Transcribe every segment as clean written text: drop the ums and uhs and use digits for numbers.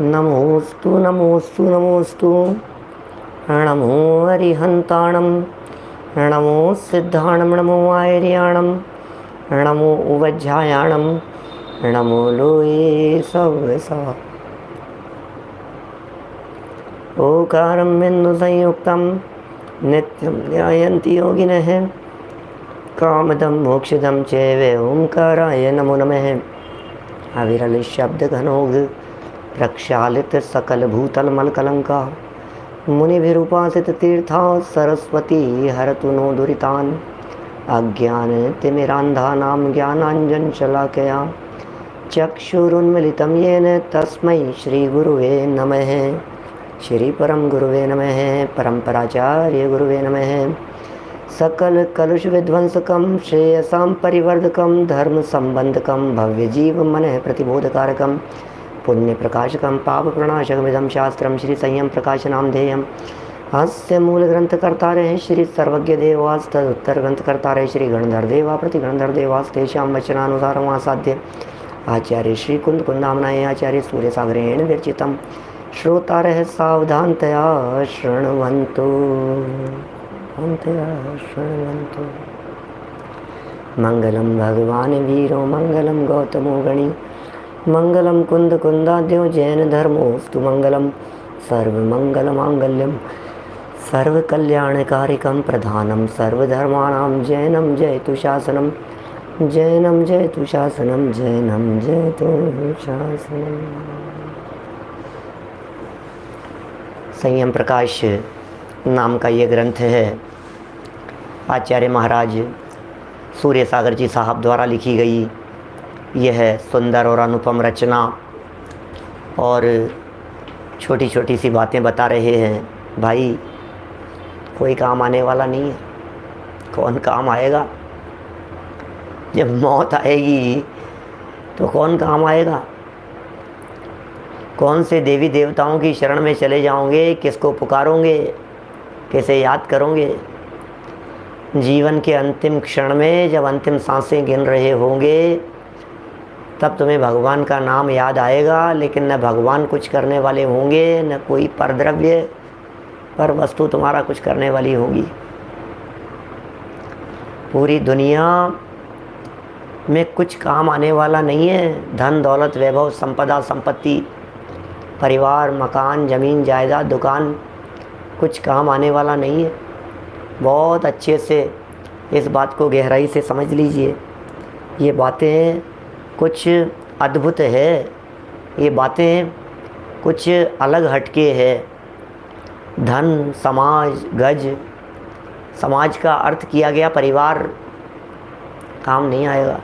नमोस्तु नमोस्तु नमोस्तु। नमो अरिहंताणं, नमो सिद्धाणं, नमो आयर्याणं, नमो उवज्झायाणं, नमो लोये सव्यसा। ओकारं बिन्दुसंयुक्तं नित्यं ध्यायन्ति योगिनः, कामदं मोक्षदं चैव ओंकाराय नमो नमः। अविरल शब्द घनोग प्रक्षालित सकल भूतल मल कलंका, मुनिभिरुपासित तीर्था सरस्वती हरतु नो दुरितान्। अज्ञान तिमिरान्धानां ज्ञानाञ्जन शलाकया चक्षुरुन्मिलितं येन तस्मै श्रीगुरुवे नमः। श्री परम गुरुवे नमः। परम्पराचार्य गुरुवे नमः। सकल कलुष विध्वंसकं श्रेयसां परिवर्धकं धर्म संबंधकं भव्य जीव मन प्रतिबोधकारकं पुण्य प्रकाशकं पाप प्रणाशकमिदं शास्त्रं श्री संयम प्रकाशनाम ध्येयम्। अस्य मूल ग्रंथकर्ता रहे श्री सर्वज्ञ देवास, तदुत्तर ग्रंथकर्ता रहे श्री गणधर देवा प्रति गणधर देवास, तेषां वचनानुसारम् आसाद्य आचार्य श्री कुंद कुंदामनाय आचार्य सूर्य सागरेण विरचितं। श्रोतारः सावधानतया शृण्वन्तु शृण्वन्तु। मंगलम भगवान वीरो मंगलम गौतमो गणी, मंगलम कुंद कुंदाद्यो जैन धर्मोस्तु मंगलम। सर्वमंगल मांगल्यम सर्वकल्याणकारिकं प्रधानम सर्वधर्माणां जैनम जयतु शासनम, जैनम जयतु शासनम, जैनम जयतु शासनम। संयम प्रकाश नाम का ये ग्रंथ है आचार्य महाराज सूर्य सागर जी साहब द्वारा लिखी गई। यह सुंदर और अनुपम रचना और छोटी छोटी सी बातें बता रहे हैं। भाई कोई काम आने वाला नहीं है। कौन काम आएगा? जब मौत आएगी तो कौन काम आएगा? कौन से देवी देवताओं की शरण में चले जाओगे? किसको पुकारोगे? कैसे याद करोगे? जीवन के अंतिम क्षण में जब अंतिम सांसें गिन रहे होंगे तब तुम्हें भगवान का नाम याद आएगा, लेकिन न भगवान कुछ करने वाले होंगे, न कोई परद्रव्य पर वस्तु तुम्हारा कुछ करने वाली होगी। पूरी दुनिया में कुछ काम आने वाला नहीं है। धन दौलत वैभव संपदा संपत्ति परिवार मकान जमीन जायदाद दुकान कुछ काम आने वाला नहीं है। बहुत अच्छे से इस बात को गहराई से समझ लीजिए। ये बातें कुछ अद्भुत है, ये बातें कुछ अलग हटके है। धन समाज गज, समाज का अर्थ किया गया परिवार, काम नहीं आएगा।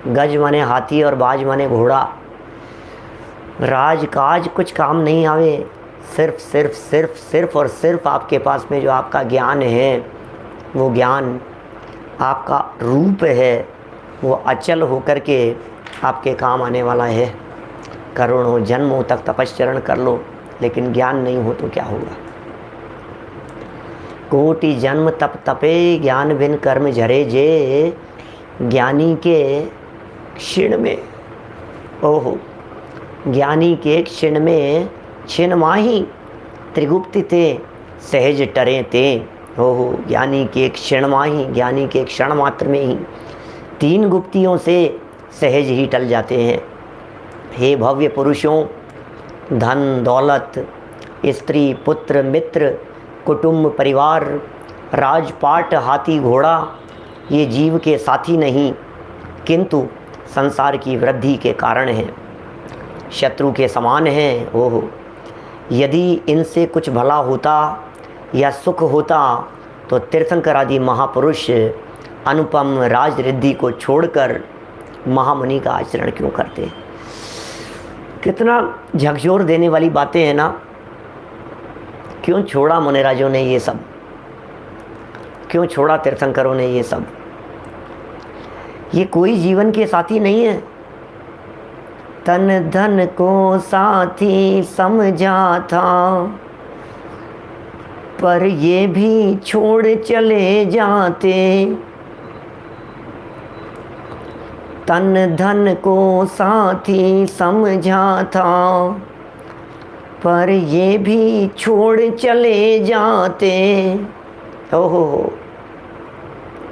गज माने हाथी और बाज माने घोड़ा। राजकाज कुछ काम नहीं आवे। सिर्फ सिर्फ सिर्फ सिर्फ और सिर्फ आपके पास में जो आपका ज्ञान है, वो ज्ञान आपका रूप है, वो अचल होकर के आपके काम आने वाला है। करोड़ों जन्मों तक तपश्चरण कर लो, लेकिन ज्ञान नहीं हो तो क्या होगा? कोटि जन्म तप तपे ज्ञान बिन कर्म झरे जे, ज्ञानी के क्षण में, ओहो ज्ञानी के क्षण में छिन माही त्रिगुप्ति ते सहज टरे ते। ओहो ज्ञानी के क्षण माही, ज्ञानी के क्षण मात्र में ही तीन गुप्तियों से सहज ही टल जाते हैं। हे भव्य पुरुषों, धन दौलत स्त्री पुत्र मित्र कुटुंब परिवार राजपाट हाथी घोड़ा ये जीव के साथी नहीं, किंतु संसार की वृद्धि के कारण हैं, शत्रु के समान हैं। ओहो यदि इनसे कुछ भला होता या सुख होता तो तीर्थंकर आदि महापुरुष अनुपम राज रिद्धि को छोड़कर महामुनि का आचरण क्यों करते? कितना झकझोर देने वाली बातें हैं ना। क्यों छोड़ा मुनिराजों ने ये सब? क्यों छोड़ा तीर्थंकरों ने ये सब? ये कोई जीवन के साथी नहीं है। तन धन को साथी समझा था, पर ये भी छोड़ चले जाते। तन धन को साथी समझा था, पर ये भी छोड़ चले जाते। ओहो,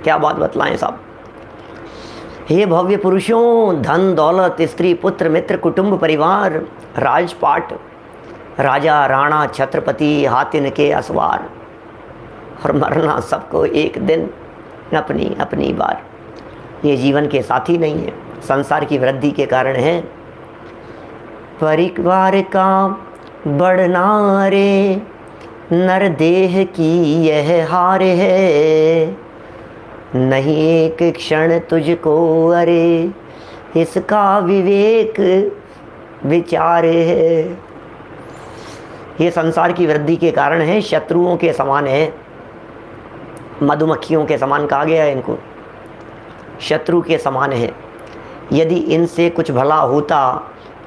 क्या बात बतलाएं साहब। हे भव्य पुरुषों, धन दौलत, स्त्री पुत्र मित्र कुटुंब परिवार, राजपाट, राजा राणा छत्रपति हातिन के असवार, और मरना सबको एक दिन अपनी अपनी बार। ये जीवन के साथी नहीं है, संसार की वृद्धि के कारण है। परिवार का बढ़ना रे, नर देह की यह हार है, नहीं एक क्षण तुझको अरे, इसका विवेक विचार है। ये संसार की वृद्धि के कारण है, शत्रुओं के समान है, मधुमक्खियों के समान कहा गया है इनको, शत्रु के समान है। यदि इनसे कुछ भला होता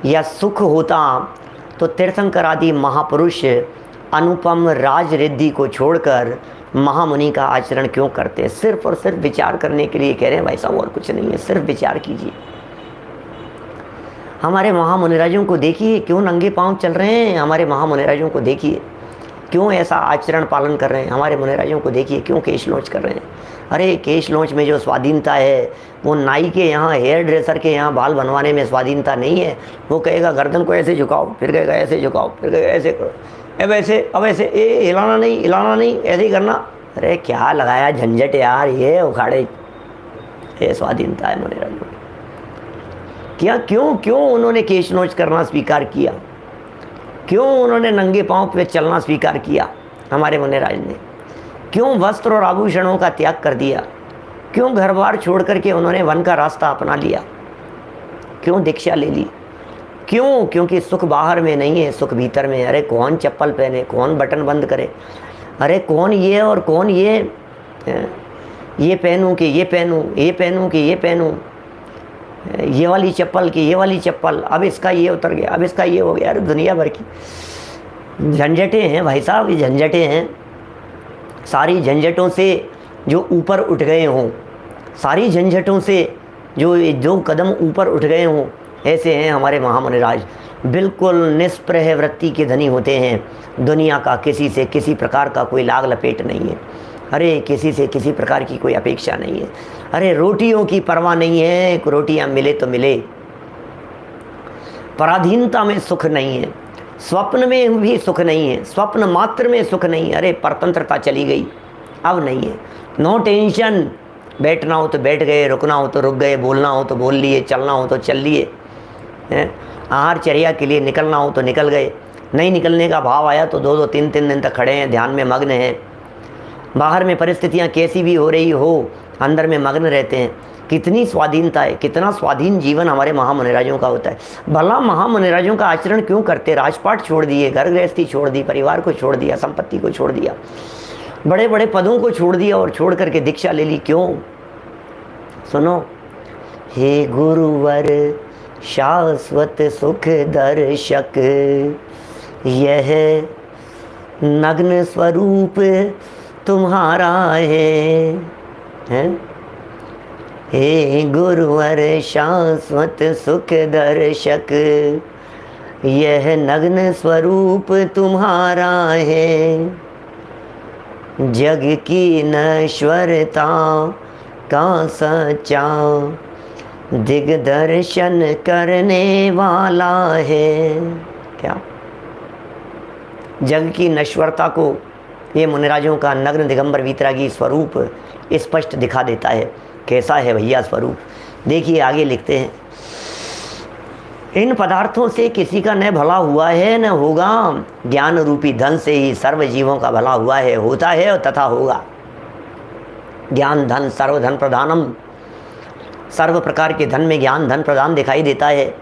या सुख होता तो तीर्थंकर आदि महापुरुष अनुपम राज रिद्धि को छोड़कर महामुनि का आचरण क्यों करते हैं? सिर्फ और सिर्फ विचार करने के लिए कह रहे हैं भाई साहब, और कुछ नहीं है, सिर्फ विचार कीजिए। हमारे महामुनिराजों को देखिए, क्यों नंगे पांव चल रहे हैं। हमारे महामुनिराजों को देखिए, क्यों ऐसा आचरण पालन कर रहे हैं। हमारे मुनिराजों को देखिए, क्यों केश लॉन्च कर रहे हैं। अरे केश लॉन्च में जो स्वाधीनता है, वो नाई के यहाँ, हेयर ड्रेसर के यहाँ बाल बनवाने में स्वाधीनता नहीं है। वो कहेगा गर्दन को ऐसे झुकाओ, फिर कहेगा ऐसे झुकाओ, फिर कहेगा ऐसे करो, अब ऐसे हिलाना नहीं, ऐसे ही करना। अरे क्या लगाया झंझट यार, ये उखाड़े, ये स्वाधीनता है मुनिराजों की। क्या क्यों उन्होंने केश नोच करना स्वीकार किया? क्यों उन्होंने नंगे पांव पे चलना स्वीकार किया? हमारे मुनिराज ने क्यों वस्त्र और आभूषणों का त्याग कर दिया? क्यों घर बार छोड़ करके उन्होंने वन का रास्ता अपना लिया? क्यों दीक्षा ले ली? क्यों? क्योंकि सुख बाहर में नहीं है, सुख भीतर में है। अरे कौन चप्पल पहने, कौन बटन बंद करे, अरे कौन ये और कौन ये पहनूं कि ये पहनूं, ये पहनूं कि ये पहनूं, ये वाली चप्पल की ये वाली चप्पल, अब इसका ये उतर गया, अब इसका ये हो गया। अरे दुनिया भर की झंझटें हैं भाई साहब, ये झंझटें हैं। सारी झंझटों से जो ऊपर उठ गए हों, सारी झंझटों से जो कदम ऊपर उठ गए हों, ऐसे हैं हमारे महामुनिराज। बिल्कुल निष्प्रह वृत्ति के धनी होते हैं। दुनिया का किसी से किसी प्रकार का कोई लाग लपेट नहीं है। अरे किसी से किसी प्रकार की कोई अपेक्षा नहीं है। अरे रोटियों की परवाह नहीं है, रोटियां मिले तो मिले। पराधीनता में सुख नहीं है, स्वप्न में भी सुख नहीं है, स्वप्न मात्र में सुख नहीं है। अरे परतंत्रता चली गई, अब नहीं है। नो टेंशन, बैठना हो तो बैठ गए, रुकना हो तो रुक गए, बोलना हो तो बोल लिए, चलना हो तो चल लिए, आहार चर्या के लिए निकलना हो तो निकल गए। नहीं निकलने का भाव आया तो 2-2 3-3 दिन तक खड़े हैं, ध्यान में मग्न हैं। बाहर में परिस्थितियां कैसी भी हो रही हो, अंदर में मग्न रहते हैं। कितनी स्वाधीनता है, कितना स्वाधीन जीवन हमारे महामुनिराजों का होता है। भला महामुनिराजों का आचरण क्यों करते? राजपाट छोड़ दिए, घर गृहस्थी छोड़ दी, परिवार को छोड़ दिया, संपत्ति को छोड़ दिया, बड़े बड़े पदों को छोड़ दिया और छोड़ करके दीक्षा ले ली। क्यों? सुनो, हे गुरुवर शाश्वत सुख दर्शक, यह नग्न स्वरूप तुम्हारा है। हे गुरुवर शाश्वत सुख दर्शक, यह नग्न स्वरूप तुम्हारा है। जग की नश्वरता का सच्चा दिग्दर्शन करने वाला है। क्या? जग की नश्वरता को ये मुनिराजों का नग्न दिगंबर वीतरागी स्वरूप स्पष्ट दिखा देता है। कैसा है भैया स्वरूप? देखिए आगे लिखते हैं, इन पदार्थों से किसी का न भला हुआ है न होगा, ज्ञान रूपी धन से ही सर्व जीवों का भला हुआ है, होता है और तथा होगा। ज्ञान धन सर्वधन प्रधानम, सर्व प्रकार के धन में ज्ञान धन प्रधान दिखाई देता है।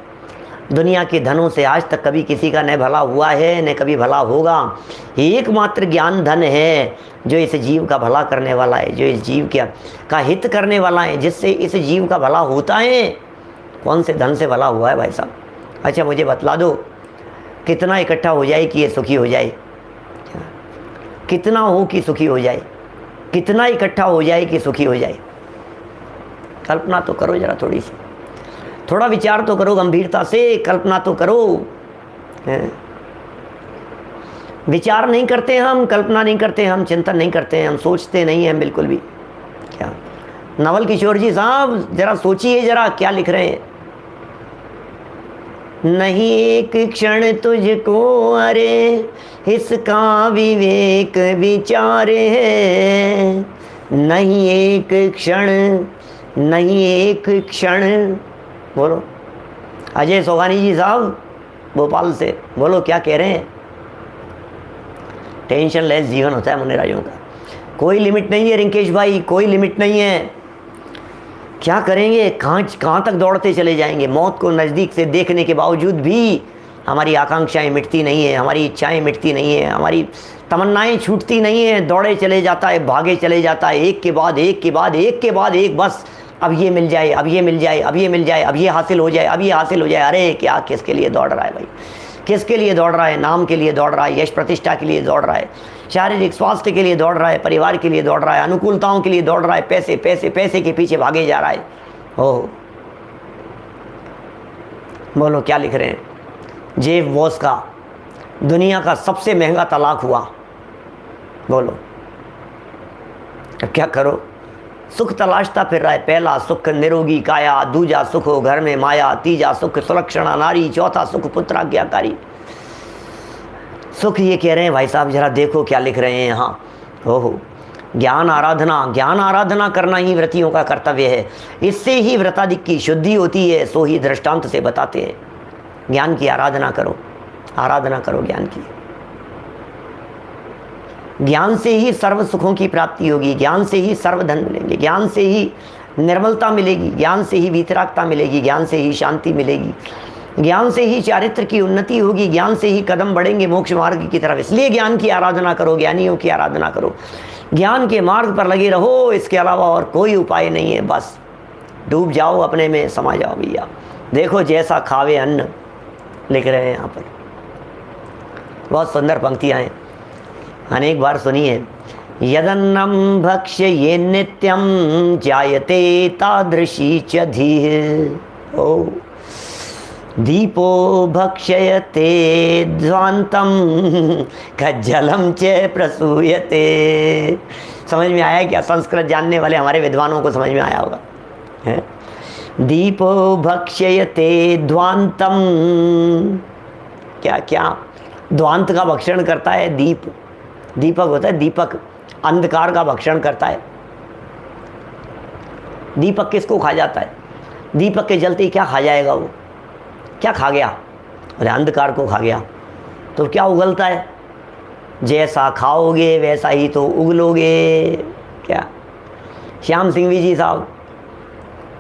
दुनिया के धनों से आज तक कभी किसी का न भला हुआ है न कभी भला होगा। एकमात्र ज्ञान धन है जो इस जीव का भला करने वाला है, जो इस जीव का हित करने वाला है, जिससे इस जीव का भला होता है। कौन से धन से भला हुआ है भाई साहब? अच्छा मुझे बतला दो, कितना इकट्ठा हो जाए कि ये सुखी हो जाए? कितना हो कि सुखी हो जाए? कितना इकट्ठा हो जाए कि सुखी हो जाए? कल्पना तो करो जरा थोड़ी सी। थोड़ा विचार तो करो, गंभीरता से कल्पना तो करो। विचार नहीं करते हम, कल्पना नहीं करते हम, चिंतन नहीं करते हम, सोचते नहीं हैं बिल्कुल भी। क्या नवल किशोर जी साहब, जरा सोचिए जरा क्या लिख रहे हैं। नहीं एक क्षण तुझको अरे इसका विवेक विचार है, नहीं एक क्षण, नहीं एक क्षण। बोलो अजय सोगानी जी साहब भोपाल से, बोलो क्या कह रहे हैं। टेंशन लेस जीवन होता है मुनिराजों का, कोई लिमिट नहीं है रिंकेश भाई, कोई लिमिट नहीं है। क्या करेंगे, कहाँ तक दौड़ते चले जाएंगे। मौत को नज़दीक से देखने के बावजूद भी हमारी आकांक्षाएं मिटती नहीं है, हमारी इच्छाएं मिटती नहीं है, हमारी तमन्नाएं छूटती नहीं है। दौड़े चले जाता है, भागे चले जाता है, एक के बाद एक के बाद एक के बाद एक, बस अब ये मिल जाए, अब ये मिल जाए, अब ये मिल जाए, अब ये हासिल हो जाए, अब ये हासिल हो जाए। अरे क्या, किसके लिए दौड़ रहा है भाई, किसके लिए दौड़ रहा है। नाम के लिए दौड़ रहा है, यश प्रतिष्ठा के लिए दौड़ रहा है, शारीरिक स्वास्थ्य के लिए दौड़ रहा है, परिवार के लिए दौड़ रहा है, अनुकूलताओं के लिए दौड़ रहा है, पैसे पैसे पैसे के पीछे भागे जा रहा है। ओह बोलो क्या लिख रहे हैं। जेफ वॉस का दुनिया का सबसे महंगा तलाक हुआ। बोलो क्या करो, सुख तलाशता फिर रहा है। पहला सुख निरोगी काया, दूजा सुख हो घर में माया, तीजा सुख सुलक्षणा नारी, चौथा सुख पुत्राज्ञाकारी। सुख ये कह रहे हैं भाई साहब, जरा देखो क्या लिख रहे हैं यहाँ। ओहो ज्ञान आराधना, ज्ञान आराधना करना ही व्रतियों का कर्तव्य है। इससे ही व्रताधिक की शुद्धि होती है, सो ही दृष्टांत से बताते हैं। ज्ञान की आराधना करो, आराधना करो ज्ञान की। ज्ञान से ही सर्व सुखों की प्राप्ति होगी, ज्ञान से ही सर्व धन मिलेंगे, ज्ञान से ही निर्मलता मिलेगी, ज्ञान से ही वीतरागता मिलेगी, ज्ञान से ही शांति मिलेगी, ज्ञान से ही चारित्र की उन्नति होगी, ज्ञान से ही कदम बढ़ेंगे मोक्ष मार्ग की तरफ। इसलिए ज्ञान की आराधना करो, ज्ञानियों की आराधना करो, ज्ञान के मार्ग पर लगे रहो। इसके अलावा और कोई उपाय नहीं है। बस डूब जाओ, अपने में समा जाओ भैया। देखो जैसा खावे अन्न, लिख रहे हैं यहाँ पर, बहुत सुंदर पंक्तियाँ हैं, अनेक बार सुनी है। यदन्नम भक्ष्य ये नित्यम जायते तादृशी च धीः। ओ दीपो भक्ष्यते ध्वांतम कज्जलम च प्रसूयते। समझ में आया क्या? संस्कृत जानने वाले हमारे विद्वानों को समझ में आया होगा। है? दीपो भक्ष्यते ध्वांतम, क्या क्या ध्वांत का भक्षण करता है दीप। दीपक होता है दीपक, अंधकार का भक्षण करता है। दीपक किसको खा जाता है? दीपक के जलते ही क्या खा जाएगा वो? क्या खा गया? अरे अंधकार को खा गया। तो क्या उगलता है? जैसा खाओगे वैसा ही तो उगलोगे। क्या श्याम सिंह जी साहब,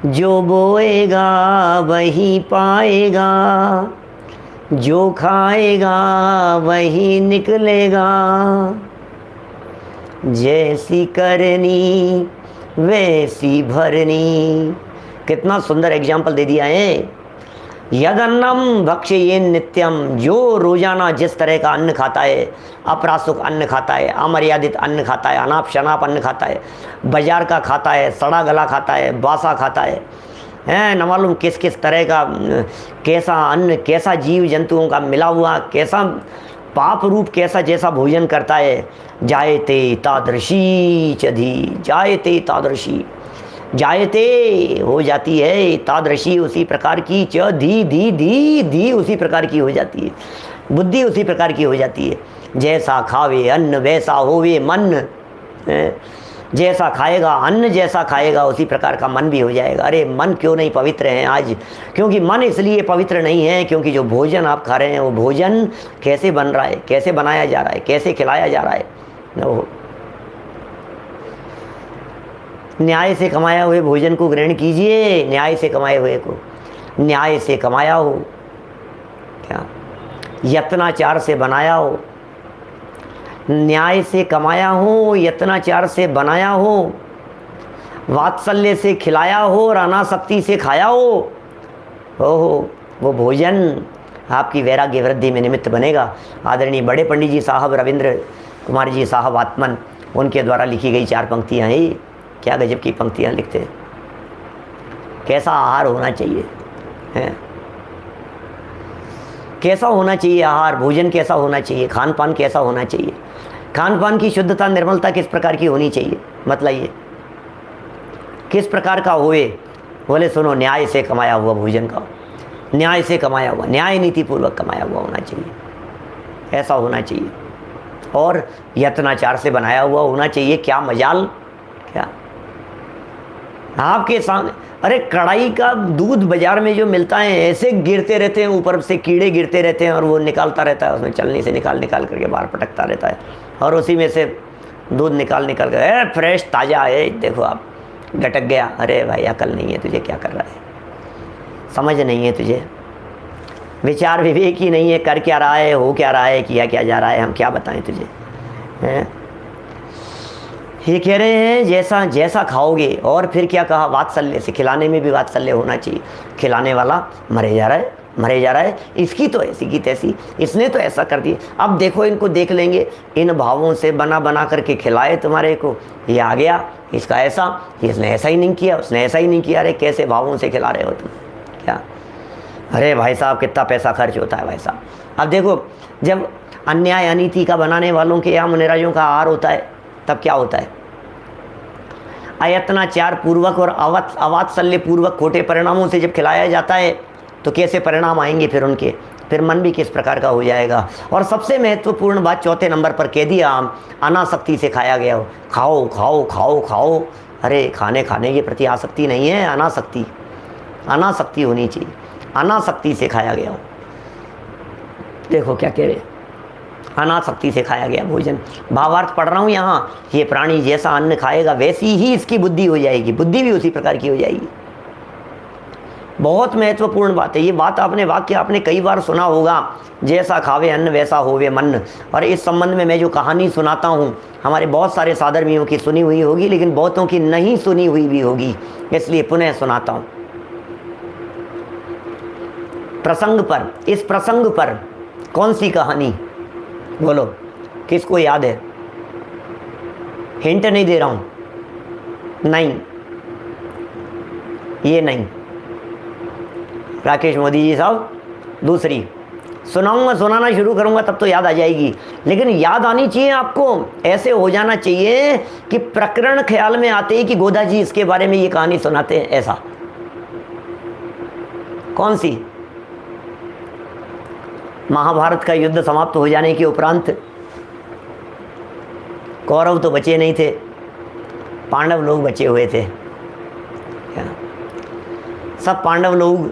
जो बोएगा वही पाएगा, जो खाएगा वही निकलेगा, जैसी करनी वैसी भरनी। कितना सुंदर एग्जाम्पल दे दिया है। यदन्नम भक्ष्येन नित्यम, जो रोजाना जिस तरह का अन्न खाता है, अपरासुक अन्न खाता है, अमर्यादित अन्न खाता है, अनाप शनाप अन्न खाता है, बाजार का खाता है, सड़ा गला खाता है, बासा खाता है, न मालूम किस किस तरह का कैसा अन्न, कैसा जीव जंतुओं का मिला हुआ, कैसा पाप रूप, कैसा जैसा भोजन करता है। जायते तादृशी चधी, जायते तादृशी, जायते हो जाती है, तादृशी उसी प्रकार की, च धी धी धी धी उसी प्रकार की हो जाती है, बुद्धि उसी प्रकार की हो जाती है। जैसा खावे अन्न वैसा होवे मन। जैसा खाएगा अन्न, जैसा खाएगा उसी प्रकार का मन भी हो जाएगा। अरे मन क्यों नहीं पवित्र है आज? क्योंकि मन इसलिए पवित्र नहीं है क्योंकि जो भोजन आप खा रहे हैं वो भोजन कैसे बन रहा है, कैसे बनाया जा रहा है, कैसे खिलाया जा रहा है। न्याय से कमाया हुए भोजन को ग्रहण कीजिए, न्याय से कमाए हुए को, न्याय से कमाया हो, क्या यत्नाचार से बनाया हो, न्याय से कमाया हो, यत्नाचार से बनाया हो, वात्सल्य से खिलाया हो और अनासक्ति से खाया हो। ओहो, वो भोजन आपकी वैराग्य वृद्धि में निमित्त बनेगा। आदरणीय बड़े पंडित जी साहब रविंद्र कुमार जी साहब आत्मन, उनके द्वारा लिखी गई 4 पंक्तियाँ हैं। क्या गजब की पंक्तियाँ लिखते हैं। कैसा आहार होना चाहिए, है। कैसा होना चाहिए आहार, भोजन कैसा होना चाहिए, खान पान कैसा होना चाहिए, खान पान की शुद्धता निर्मलता किस प्रकार की होनी चाहिए, मतलब किस प्रकार का होए। बोले सुनो, न्याय से कमाया हुआ भोजन का, न्याय से कमाया हुआ, न्याय नीति पूर्वक कमाया हुआ होना चाहिए, ऐसा होना चाहिए। और यत्नाचार से बनाया हुआ होना चाहिए। क्या मजाल, क्या आपके सामने, अरे कढ़ाई का दूध बाजार में जो मिलता है ऐसे गिरते रहते हैं, ऊपर से कीड़े गिरते रहते हैं और वो निकालता रहता है, उसमें चलनी से निकाल निकाल करके बाहर पटकता रहता है और उसी में से दूध निकाल निकाल कर फ्रेश ताज़ा है, देखो आप गटक गया। अरे भाई अकल नहीं है तुझे, क्या कर रहा है, समझ नहीं है तुझे, विचार विवेक ही नहीं है, कर क्या रहा है, हो क्या रहा है, किया क्या जा रहा है, हम क्या बताएं तुझे, हैं। ये कह रहे हैं जैसा जैसा खाओगे। और फिर क्या कहा, वात्सल्य से, खिलाने में भी वात्सल्य होना चाहिए। खिलाने वाला मरे जा रहा है, मरे जा रहा है, इसकी तो ऐसी की तैसी, इसने तो ऐसा कर दिया, अब देखो इनको देख लेंगे, इन भावों से बना बना करके खिलाए तुम्हारे को, ये आ गया, इसका ऐसा, इसने ऐसा ही नहीं किया, उसने ऐसा ही नहीं किया। अरे कैसे भावों से खिला रहे हो तुम, क्या, अरे भाई साहब कितना पैसा खर्च होता है भाई साहब। अब देखो, जब अन्याय अनीति का बनाने वालों के यहाँ मुनिराजों का आहार होता है, तब क्या होता है, अयत्नाचार पूर्वक और अवात्सल्य पूर्वक खोटे परिणामों से जब खिलाया जाता है तो कैसे परिणाम आएंगे फिर उनके, फिर मन भी किस प्रकार का हो जाएगा। और सबसे महत्वपूर्ण बात चौथे नंबर पर कह दिया, अनासक्ति से खाया गया हो, खाओ खाओ खाओ खाओ। अरे खाने के प्रति आसक्ति नहीं है, अनासक्ति, अनासक्ति होनी चाहिए, अनासक्ति से खाया गया हो। देखो क्या कह रहे, अनासक्ति से खाया गया भोजन। भावार्थ पढ़ रहा हूँ यहाँ, ये प्राणी जैसा अन्न खाएगा वैसी ही इसकी बुद्धि हो जाएगी, बुद्धि भी उसी प्रकार की हो जाएगी। बहुत महत्वपूर्ण बात है ये। बात आपने, वाक्य आपने कई बार सुना होगा, जैसा खावे अन्न वैसा होवे मन। और इस संबंध में मैं जो कहानी सुनाता हूँ, हमारे बहुत सारे साधर्मियों की सुनी हुई होगी, लेकिन बहुतों की नहीं सुनी हुई भी होगी, इसलिए पुनः सुनाता हूँ। प्रसंग पर, इस प्रसंग पर कौन सी कहानी, बोलो किसको याद है? हिंट नहीं दे रहा हूं, नहीं, ये नहीं, राकेश मोदी जी साहब, दूसरी सुनाऊंगा, सुनाना शुरू करूंगा तब तो याद आ जाएगी। लेकिन याद आनी चाहिए आपको, ऐसे हो जाना चाहिए कि प्रकरण ख्याल में आते ही कि गोदा जी इसके बारे में ये कहानी सुनाते हैं, ऐसा। कौन सी? महाभारत का युद्ध समाप्त हो जाने के उपरांत कौरव तो बचे नहीं थे, पांडव लोग बचे हुए थे। सब पांडव लोग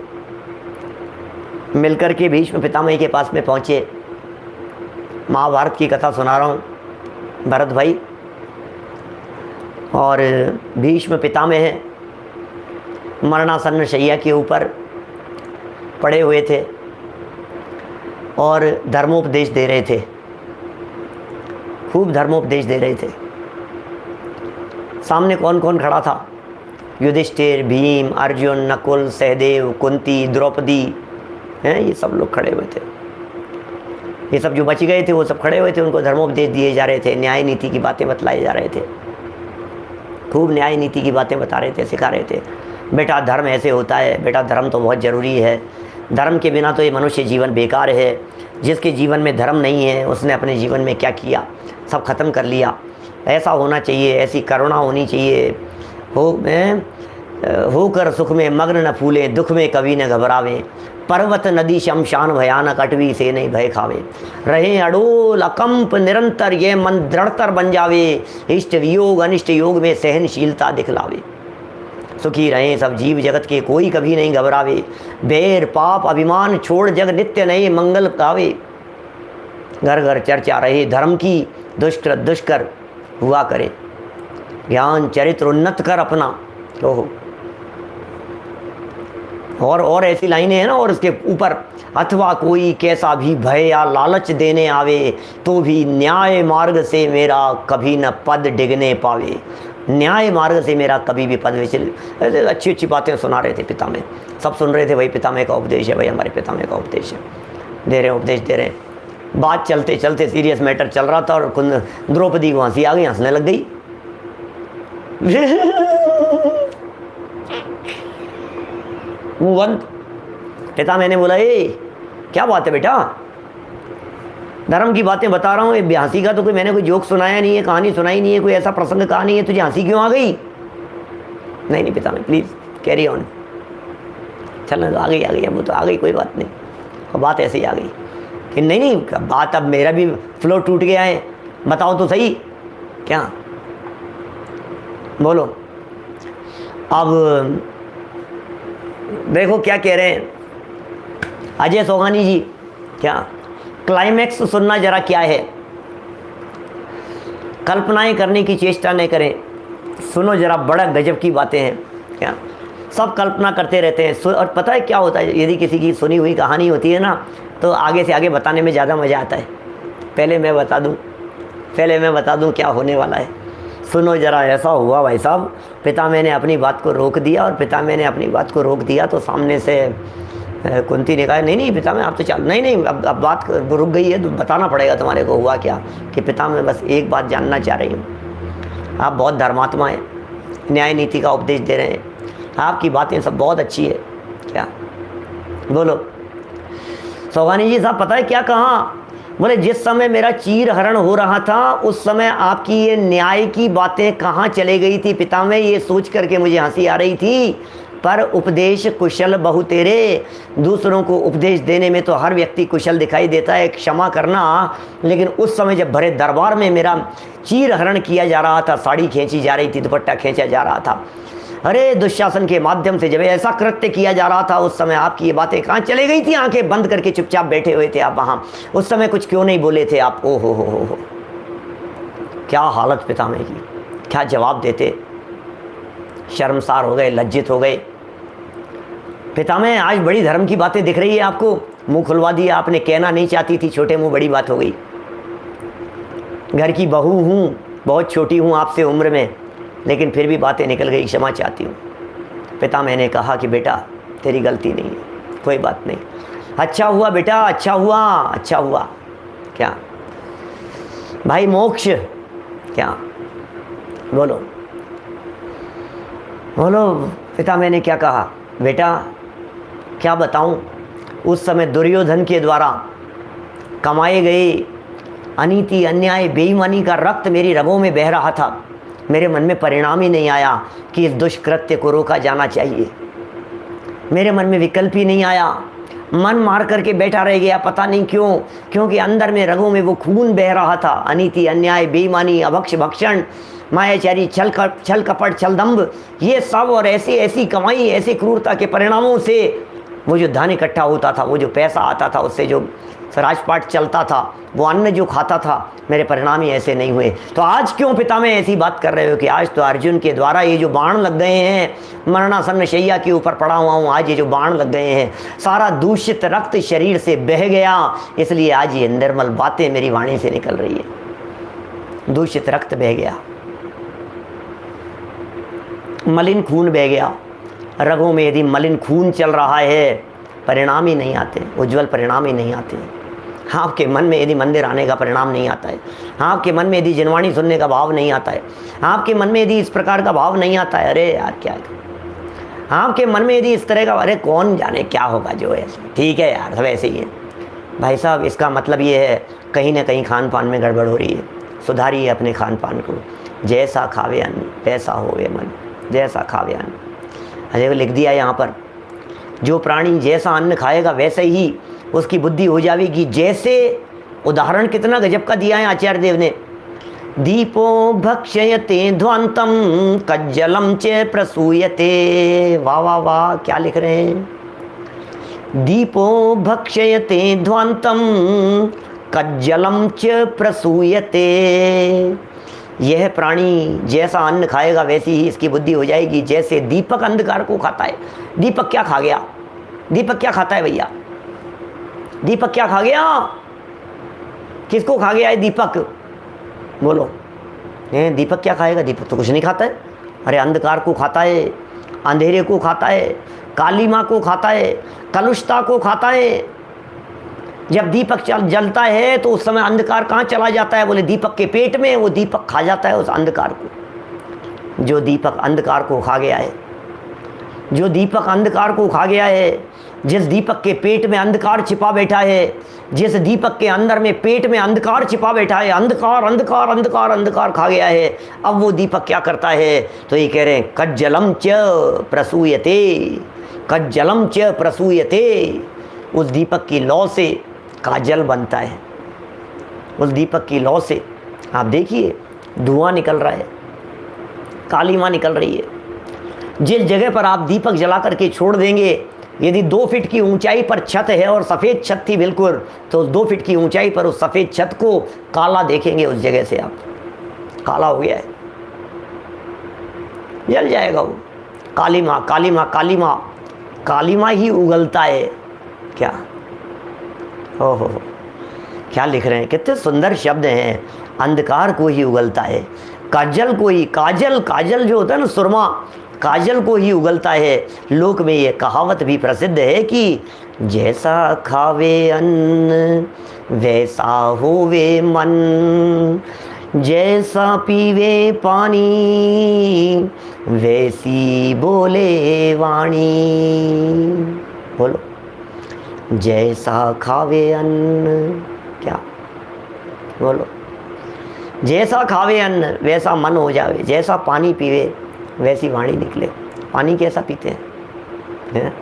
मिलकर के भीष्म पितामह के पास में पहुंचे। महाभारत की कथा सुना रहा हूँ भरत भाई। और भीष्म पितामह मरणासन्न शैया के ऊपर पड़े हुए थे और धर्मोपदेश दे रहे थे, खूब धर्मोपदेश दे रहे थे। सामने कौन कौन खड़ा था? युधिष्ठिर, भीम, अर्जुन, नकुल, सहदेव, कुंती, द्रौपदी, हैं, ये सब लोग खड़े हुए थे। ये सब जो बच गए थे वो सब खड़े हुए थे, उनको धर्मोपदेश दिए जा रहे थे, न्याय नीति की बातें बतलाए जा रहे थे, खूब न्याय नीति की बातें बता रहे थे, सिखा रहे थे। बेटा धर्म ऐसे होता है, बेटा धर्म तो बहुत ज़रूरी है, धर्म के बिना तो ये मनुष्य जीवन बेकार है। जिसके जीवन में धर्म नहीं है उसने अपने जीवन में क्या किया, सब खत्म कर लिया। ऐसा होना चाहिए, ऐसी करुणा होनी चाहिए, होकर सुख में मग्न न फूले, दुख में कभी न घबरावे, पर्वत नदी शमशान भयानक, अटवी से नहीं भय खावे, रहे अडोल अकंप निरंतर, ये मन दृढ़तर बन जावे, इष्ट वियोग अनिष्ट योग में सहनशीलता दिखलावे। सुखी रहें सब जीव जगत के, कोई कभी नहीं घबरावे, बैर पाप अभिमान छोड़ जग नित्य नए मंगल गावे, घर घर चर्चा रहे धर्म की, दुष्कर दुष्कर हुआ करे, ज्ञान चरित्र उन्नत कर अपना। ओहो, और ऐसी लाइनें हैं ना। और उसके ऊपर, अथवा कोई कैसा भी भय या लालच देने आवे, तो भी न्याय मार्ग से मेरा कभी न पद डिगने पावे, न्याय मार्ग से मेरा कभी भी पद विचल। ऐसे अच्छी अच्छी बातें सुना रहे थे पितामह, सब सुन रहे थे, भाई पितामह का उपदेश है, भाई हमारे पितामह का उपदेश है, दे रहे हैं उपदेश दे रहे हैं। बात चलते चलते सीरियस मैटर चल रहा था और द्रौपदी को हंसी आ गई, हंसने लग गई। पिता मैंने बोला, ए क्या बात है बेटा, धर्म की बातें बता रहा हूँ, ये हंसी का तो कोई मैंने कोई जोक सुनाया नहीं है, कहानी सुनाई नहीं है, कोई ऐसा प्रसंग कहा नहीं है, तुझे हंसी क्यों आ गई? नहीं नहीं पिता मैं, प्लीज़ कैरी ऑन। चलना तो आ गई अब वो तो आ गई, कोई बात नहीं। और बात ऐसे ही आ गई कि नहीं नहीं बात, अब मेरा भी फ्लो टूट गया है, बताओ तो सही क्या, बोलो। अब देखो क्या कह रहे हैं अजय सोगानी जी, क्या क्लाइमैक्स सुनना जरा क्या है। कल्पनाएं करने की चेष्टा नहीं करें, सुनो जरा, बड़ा गजब की बातें हैं। क्या सब कल्पना करते रहते हैं, और पता है क्या होता है, यदि किसी की सुनी हुई कहानी होती है ना तो आगे से आगे बताने में ज़्यादा मज़ा आता है। पहले मैं बता दूं क्या होने वाला है। सुनो जरा, ऐसा हुआ भाई साहब, पिता मैंने अपनी बात को रोक दिया, और पिता मैंने अपनी बात को रोक दिया तो सामने से कुंती ने कहा, नहीं नहीं पिता मैं आप तो चल, नहीं नहीं अब बात रुक गई है तो बताना पड़ेगा तुम्हारे को हुआ क्या। कि पिता मैं बस एक बात जानना चाह रही हूँ, आप बहुत धर्मात्मा हैं, न्याय नीति का उपदेश दे रहे हैं, आपकी बातें सब बहुत अच्छी है, क्या बोलो। सोगानी जी साहब पता है क्या कहा, बोले जिस समय मेरा चीर हरण हो रहा था उस समय आपकी ये न्याय की बातें कहाँ चले गई थी पिता में, ये सोच करके मुझे हंसी आ रही थी। पर उपदेश कुशल बहु तेरे, दूसरों को उपदेश देने में तो हर व्यक्ति कुशल दिखाई देता है, क्षमा करना। लेकिन उस समय जब भरे दरबार में मेरा चीर हरण किया जा रहा था, साड़ी खींची जा रही थी, दुपट्टा खींचा जा रहा था, अरे दुशासन के माध्यम से जब ऐसा कृत्य किया जा रहा था, उस समय आपकी ये बातें कहाँ चले गई थी? आंखें बंद करके चुपचाप बैठे हुए थे आप वहाँ, उस समय कुछ क्यों नहीं बोले थे आप? ओ हो, क्या हालत पिता में की, क्या जवाब देते, शर्मसार हो गए, लज्जित हो गए। पिता में आज बड़ी धर्म की बातें दिख रही है आपको, मुंह खुलवा दिया आपने, कहना नहीं चाहती थी, छोटे मुंह बड़ी बात हो गई। घर की बहू हूँ, बहुत छोटी हूँ आपसे उम्र में, लेकिन फिर भी बातें निकल गई, क्षमा चाहती हूँ। पिता मैंने कहा कि बेटा तेरी गलती नहीं है, कोई बात नहीं, अच्छा हुआ बेटा, अच्छा हुआ। क्या भाई मोक्ष, क्या बोलो। पिता मैंने क्या कहा, बेटा क्या बताऊं, उस समय दुर्योधन के द्वारा कमाए गए अनीति अन्याय बेईमानी का रक्त मेरी रगों में बह रहा था। मेरे मन में परिणाम ही नहीं आया कि इस दुष्कृत्य को रोका जाना चाहिए, मेरे मन में विकल्प ही नहीं आया, मन मार करके बैठा रह गया, पता नहीं क्यों, क्योंकि अंदर में रगों में वो खून बह रहा था। अनीति अन्याय बेईमानी अभक्ष भक्षण मायाचारी छल कपट छल दंभ, ये सब और ऐसी ऐसी कमाई, ऐसी क्रूरता के परिणामों से वो जो धन इकट्ठा होता था, वो जो पैसा आता था, उससे जो राजपाट चलता था, वो अन्न जो खाता था, मेरे परिणाम ही ऐसे नहीं हुए। तो आज क्यों पिता में ऐसी बात कर रहे हो कि आज तो अर्जुन के द्वारा ये जो बाण लग गए हैं, मरणासन्न शैया के ऊपर पड़ा हुआ हूँ, आज ये जो बाण लग गए हैं, सारा दूषित रक्त शरीर से बह गया, इसलिए आज ये निर्मल बातें मेरी वाणी से निकल रही है। दूषित रक्त बह गया, मलिन खून बह गया, रगों में यदि मलिन खून चल रहा है, परिणाम ही नहीं आते, उज्जवल परिणाम ही नहीं आते। आपके मन में यदि मंदिर आने का परिणाम नहीं आता है, आपके मन में यदि जिनवाणी सुनने का भाव नहीं आता है, आपके मन में यदि इस प्रकार का भाव नहीं आता है, अरे यार क्या है, आपके मन में यदि इस तरह का, अरे कौन जाने क्या होगा, जो है ठीक है यार सब ऐसे ही है, भाई साहब इसका मतलब ये है कहीं ना कहीं खान पान में गड़बड़ हो रही है। सुधारिए अपने खान पान को, जैसा खावे अन्न वैसा होवे मन, जैसा खावे अन्न। अरे लिख दिया यहाँ पर, जो प्राणी जैसा अन्न खाएगा वैसे ही उसकी बुद्धि हो जाएगी। जैसे उदाहरण कितना गजब का दिया है आचार्य देव ने, दीपो भक्षयते ध्वांतम कज्जलम च प्रसूयते। वाह वाह वाह, क्या लिख रहे हैं, दीपो भक्षयते ध्वांतम कज्जलम च प्रसूयते। यह प्राणी जैसा अन्न खाएगा वैसी ही इसकी बुद्धि हो जाएगी। जैसे दीपक अंधकार को खाता है, दीपक क्या खा गया, दीपक क्या खाता है भैया, दीपक क्या खा गया, किसको खा गया है दीपक, बोलो। दीपक क्या खाएगा, दीपक तो कुछ नहीं खाता है। अरे अंधकार को खाता है, अंधेरे को खाता है, कालीमा को खाता है, कलुषता को खाता है। जब दीपक जलता है तो उस समय अंधकार कहाँ चला जाता है, बोले दीपक के पेट में, वो दीपक खा जाता है उस अंधकार को। जो दीपक अंधकार को खा गया है, जो दीपक अंधकार को खा गया है, जिस दीपक के पेट में अंधकार छिपा बैठा है, जिस दीपक के अंदर में पेट में अंधकार छिपा बैठा है, अंधकार अंधकार अंधकार अंधकार खा गया है, अब वो दीपक क्या करता है? तो ये कह रहे हैं कज्जलम च प्रसूयते, कज्जलम च प्रसूयते। उस दीपक की लौ से काजल बनता है। उस दीपक की लौ से आप देखिए धुआं निकल रहा है, कालीमा निकल रही है। जिस जगह पर आप दीपक जला करके छोड़ देंगे, यदि 2 फीट की ऊंचाई पर छत है और सफ़ेद छत थी बिल्कुल, तो 2 फीट की ऊंचाई पर उस सफ़ेद छत को काला देखेंगे। उस जगह से आप काला हो गया है, जल जाएगा वो। कालीमा कालीमा कालीमा, कालीमा ही उगलता है क्या? हो क्या लिख रहे हैं, कितने सुंदर शब्द हैं। अंधकार को ही उगलता है, काजल को ही, काजल काजल जो होता है ना सुरमा, काजल को ही उगलता है। लोक में ये कहावत भी प्रसिद्ध है कि जैसा खावे अन्न वैसा होवे मन, जैसा पीवे पानी वैसी बोले वाणी। बोलो, जैसा खावे अन्न, क्या बोलो? जैसा खावे अन्न वैसा मन हो जावे, जैसा पानी पीवे वैसी वाणी निकले। पानी कैसा पीते हैं?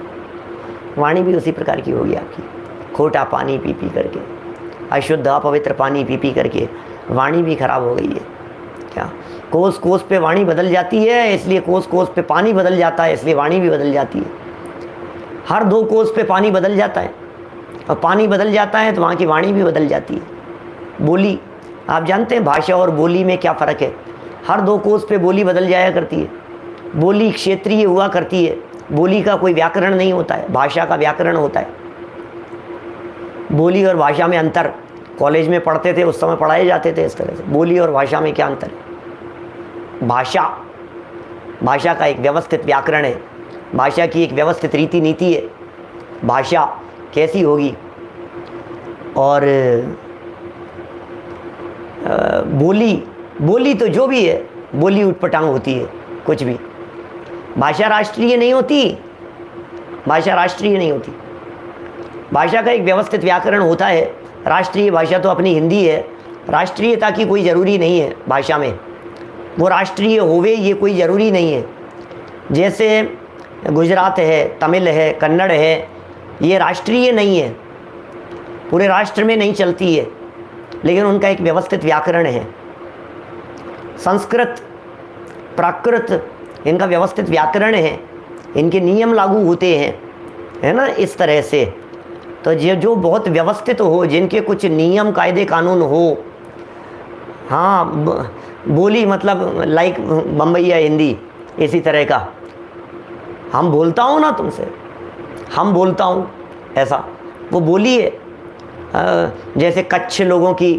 वाणी भी उसी प्रकार की होगी आपकी। खोटा पानी पी पी करके, अशुद्ध अपवित्र पानी पी पी करके वाणी भी खराब हो गई है क्या? कोस कोस पे वाणी बदल जाती है, इसलिए कोस कोस पे पानी बदल जाता है, इसलिए वाणी भी बदल जाती है। हर 2 कोस पे पानी बदल जाता है, और पानी बदल जाता है तो वहाँ की वाणी भी बदल जाती है। बोली, आप जानते हैं भाषा और बोली में क्या फ़र्क है? हर 2 कोस पे बोली बदल जाया करती है। बोली क्षेत्रीय हुआ करती है, बोली का कोई व्याकरण नहीं होता है, भाषा का व्याकरण होता है। बोली और भाषा में अंतर कॉलेज में पढ़ते थे, उस समय पढ़ाए जाते थे इस तरह से। बोली और भाषा में क्या अंतर है? भाषा का एक व्यवस्थित व्याकरण है, भाषा की एक व्यवस्थित रीति नीति है। भाषा कैसी होगी? और बोली तो जो भी है, बोली उटपटांग होती है कुछ भी। भाषा राष्ट्रीय नहीं होती, भाषा राष्ट्रीय नहीं होती। भाषा का एक व्यवस्थित व्याकरण होता है। राष्ट्रीय भाषा तो अपनी हिंदी है, राष्ट्रीयता की कोई ज़रूरी नहीं है भाषा में, वो राष्ट्रीय होवे ये कोई ज़रूरी नहीं है। जैसे गुजरात है, तमिल है, कन्नड़ है, ये राष्ट्रीय नहीं है, पूरे राष्ट्र में नहीं चलती है, लेकिन उनका एक व्यवस्थित व्याकरण है। संस्कृत, प्राकृत, इनका व्यवस्थित व्याकरण है, इनके नियम लागू होते हैं, है ना, इस तरह से। तो जो बहुत व्यवस्थित हो, जिनके कुछ नियम कायदे कानून हो। हाँ, बोली मतलब लाइक बम्बईया हिंदी, इसी तरह का। हम बोलता हूँ ना तुमसे, हम बोलता हूँ, ऐसा वो बोली है। जैसे कच्छ लोगों की,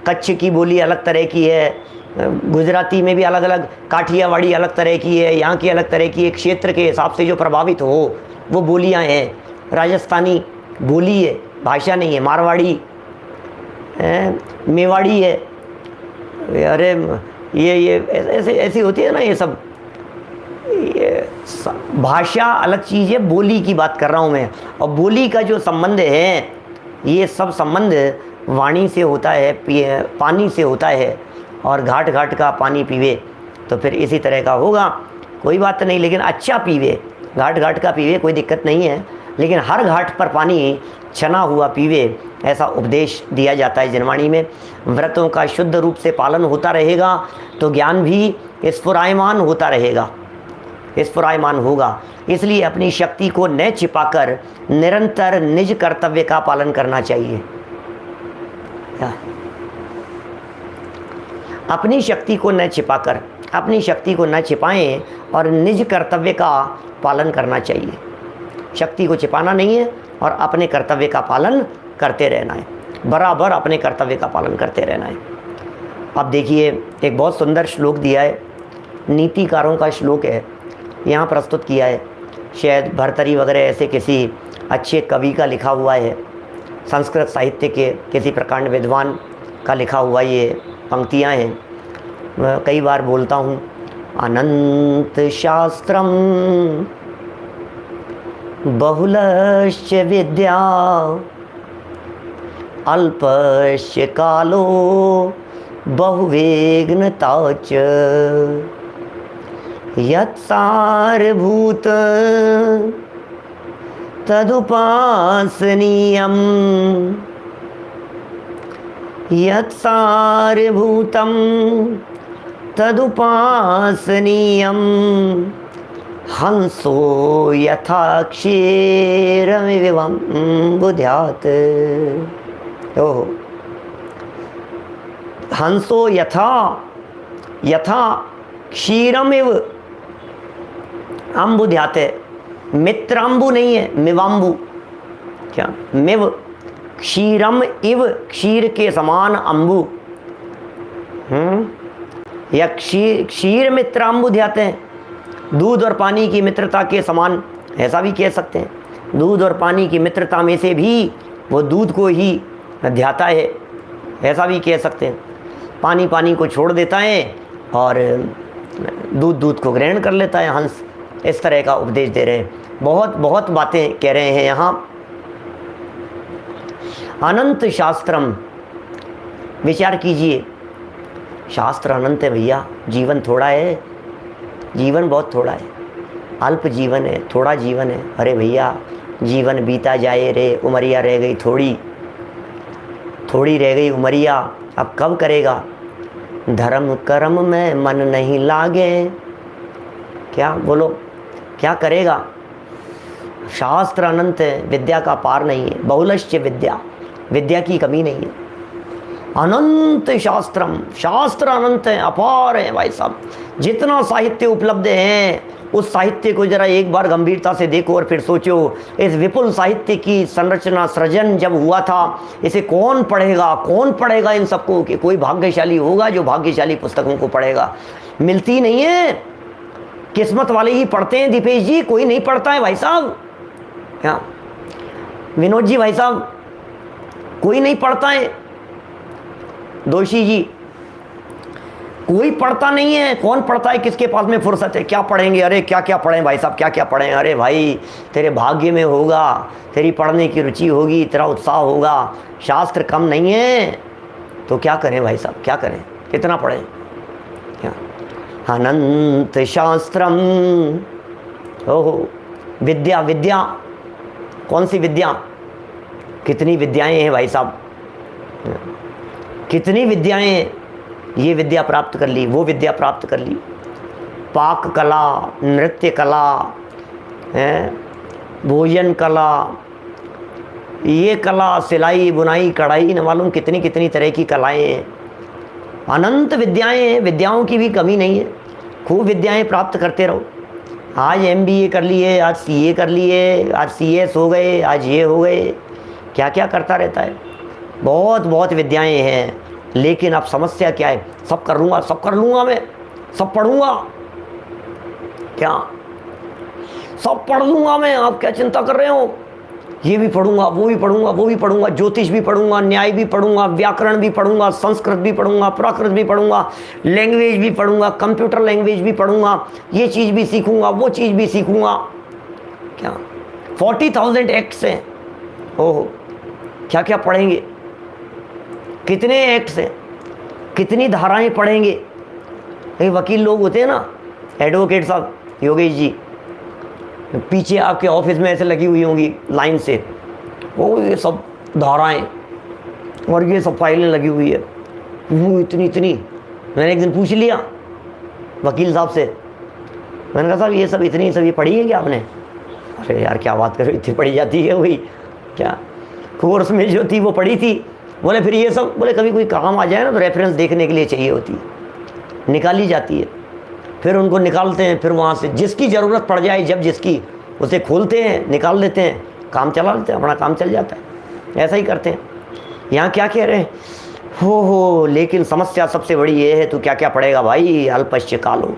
कच्छ की बोली अलग तरह की है, गुजराती में भी अलग अलग, काठियावाड़ी अलग तरह की है, यहाँ की अलग तरह की, एक क्षेत्र के हिसाब से जो प्रभावित हो वो बोलियाँ हैं। राजस्थानी बोली है, भाषा नहीं है। मारवाड़ी है, मेवाड़ी है, अरे ये ऐसे ऐसी होती है ना ये सब। ये भाषा अलग चीज़ है, बोली की बात कर रहा हूँ मैं। और बोली का जो संबंध है, ये सब संबंध वाणी से होता है, पानी से होता है। और घाट घाट का पानी पीवे तो फिर इसी तरह का होगा, कोई बात नहीं। लेकिन अच्छा पीवे, घाट घाट का पीवे, कोई दिक्कत नहीं है, लेकिन हर घाट पर पानी छना हुआ पीवे, ऐसा उपदेश दिया जाता है जनवाणी में। व्रतों का शुद्ध रूप से पालन होता रहेगा तो ज्ञान भी स्फुरायमान होता रहेगा, स्फुरायमान होगा। इसलिए अपनी शक्ति को न छिपाकर निरंतर निज कर्तव्य का पालन करना चाहिए। अपनी शक्ति को न छिपाकर, अपनी शक्ति को न छिपाएं और निज कर्तव्य का पालन करना चाहिए। शक्ति को छिपाना नहीं है और अपने कर्तव्य का पालन करते रहना है, बराबर अपने कर्तव्य का पालन करते रहना है। अब देखिए, एक बहुत सुंदर श्लोक दिया है, नीतिकारों का श्लोक है, यहाँ प्रस्तुत किया है। शायद भर्तरी वगैरह ऐसे किसी अच्छे कवि का लिखा हुआ है, संस्कृत साहित्य के किसी प्रकांड विद्वान का लिखा हुआ ये पंक्तियाँ हैं। मैं कई बार बोलता हूँ, अनंत शास्त्रम बहुलश्च विद्या अल्पश्च कालो बहुवेगनता च यत्सारभूत तदुपासनीयम् यत्सारभूतं तदुपासनीयम् हंसो यथा क्षीरमिवं बुध्यात्। ओहो, हंसो यथा क्षीरमिव अम्बुध्याते। मित्राम्बु नहीं है, मिवाम्बु। क्या? मिव क्षीरम इव, क्षीर के समान अम्बु। या क्षीर मित्राम्बु ध्याते हैं, दूध और पानी की मित्रता के समान, ऐसा भी कह सकते हैं। दूध और पानी की मित्रता में से भी वो दूध को ही ध्याता है, ऐसा भी कह सकते हैं। पानी पानी को छोड़ देता है और दूध को ग्रहण कर लेता है हंस। इस तरह का उपदेश दे रहे हैं। बहुत बातें कह रहे हैं यहाँ। अनंत शास्त्रम, विचार कीजिए, शास्त्र अनंत है भैया, जीवन थोड़ा है, जीवन बहुत थोड़ा है, अल्प जीवन है, थोड़ा जीवन है। अरे भैया, जीवन बीता जाए रे, उमरिया रह गई थोड़ी रह गई उमरिया, अब कब करेगा? धर्म कर्म में मन नहीं लागे, क्या बोलो, क्या करेगा? शास्त्र अनंत है, विद्या का पार नहीं है। बहुलश्च विद्या, विद्या की कमी नहीं है। अनंत शास्त्रम, शास्त्र अनंत है, अपार है भाई साहब। जितना साहित्य उपलब्ध है, उस साहित्य को जरा एक बार गंभीरता से देखो और फिर सोचो, इस विपुल साहित्य की संरचना सृजन जब हुआ था, इसे कौन पढ़ेगा इन सबको? कि कोई भाग्यशाली होगा जो भाग्यशाली पुस्तकों को पढ़ेगा? मिलती नहीं है, किस्मत वाले ही पढ़ते हैं दीपेश जी, कोई नहीं पढ़ता है भाई साहब। हाँ विनोद जी भाई साहब, कोई नहीं पढ़ता है। दोषी जी, कोई पढ़ता नहीं है। कौन पढ़ता है? किसके पास में फुर्सत है? क्या पढ़ेंगे? अरे क्या क्या पढ़ें भाई साहब, क्या क्या पढ़ें? अरे भाई, तेरे भाग्य में होगा, तेरी पढ़ने की रुचि होगी, तेरा उत्साह होगा। शास्त्र कम नहीं है तो क्या करें भाई साहब, क्या करें, कितना पढ़ें? क्या? अनंत शास्त्रम। ओहो, विद्या, कौन सी विद्या? कितनी विद्याएं हैं भाई साहब, कितनी विद्याएं हैं। ये विद्या प्राप्त कर ली, वो विद्या प्राप्त कर ली, पाक कला, नृत्य कला, भोजन कला, ये कला, सिलाई बुनाई कढ़ाई, न मालूम कितनी कितनी तरह की कलाएं हैं। अनंत विद्याएं हैं, विद्याओं की भी कमी नहीं है। खूब विद्याएं प्राप्त करते रहो। आज MBA कर लिए, आज CA कर लिए, आज CS हो गए, आज ये हो गए, क्या क्या करता रहता है। बहुत विद्याएं हैं, लेकिन अब समस्या क्या है? सब कर लूँगा मैं, सब पढ़ूँगा, क्या सब पढ़ लूँगा मैं? आप क्या चिंता कर रहे हो? ये भी पढ़ूँगा, वो भी पढ़ूँगा, ज्योतिष भी पढ़ूँगा, न्याय भी पढ़ूँगा, व्याकरण भी पढ़ूँगा, संस्कृत भी पढ़ूँगा, प्राकृत भी पढ़ूँगा, लैंग्वेज भी पढ़ूँगा, कंप्यूटर लैंग्वेज भी पढ़ूँगा, ये चीज़ भी सीखूँगा, वो चीज़ भी सीखूँगा। क्या 40,000 एक्ट्स हैं। ओहो, क्या क्या पढ़ेंगे? कितने एक्ट्स हैं, कितनी धाराएं पढ़ेंगे? ये वकील लोग होते हैं ना, एडवोकेट साहब, योगेश जी, पीछे आपके ऑफिस में ऐसे लगी हुई होंगी लाइन से, वो ये सब धाराएं और ये सब फाइलें लगी हुई है, वो इतनी। मैंने एक दिन पूछ लिया वकील साहब से, मैंने कहा साहब ये सब इतनी सभी पढ़ी है क्या आपने? अरे यार क्या बात कर रहे हो, इतनी पढ़ी जाती है? वही क्या कोर्स में जो थी वो पढ़ी थी। बोले फिर ये सब, बोले कभी कोई काम आ जाए ना तो रेफरेंस देखने के लिए चाहिए होती है, निकाली जाती है। फिर उनको निकालते हैं, फिर वहाँ से जिसकी ज़रूरत पड़ जाए, जब जिसकी, उसे खोलते हैं, निकाल देते हैं, काम चला लेते हैं, अपना काम चल जाता है। ऐसा ही करते हैं। यहाँ क्या कह रहे हैं? हो लेकिन समस्या सबसे बड़ी ये है, तू क्या क्या पढ़ेगा भाई? अल्पश्च कालो,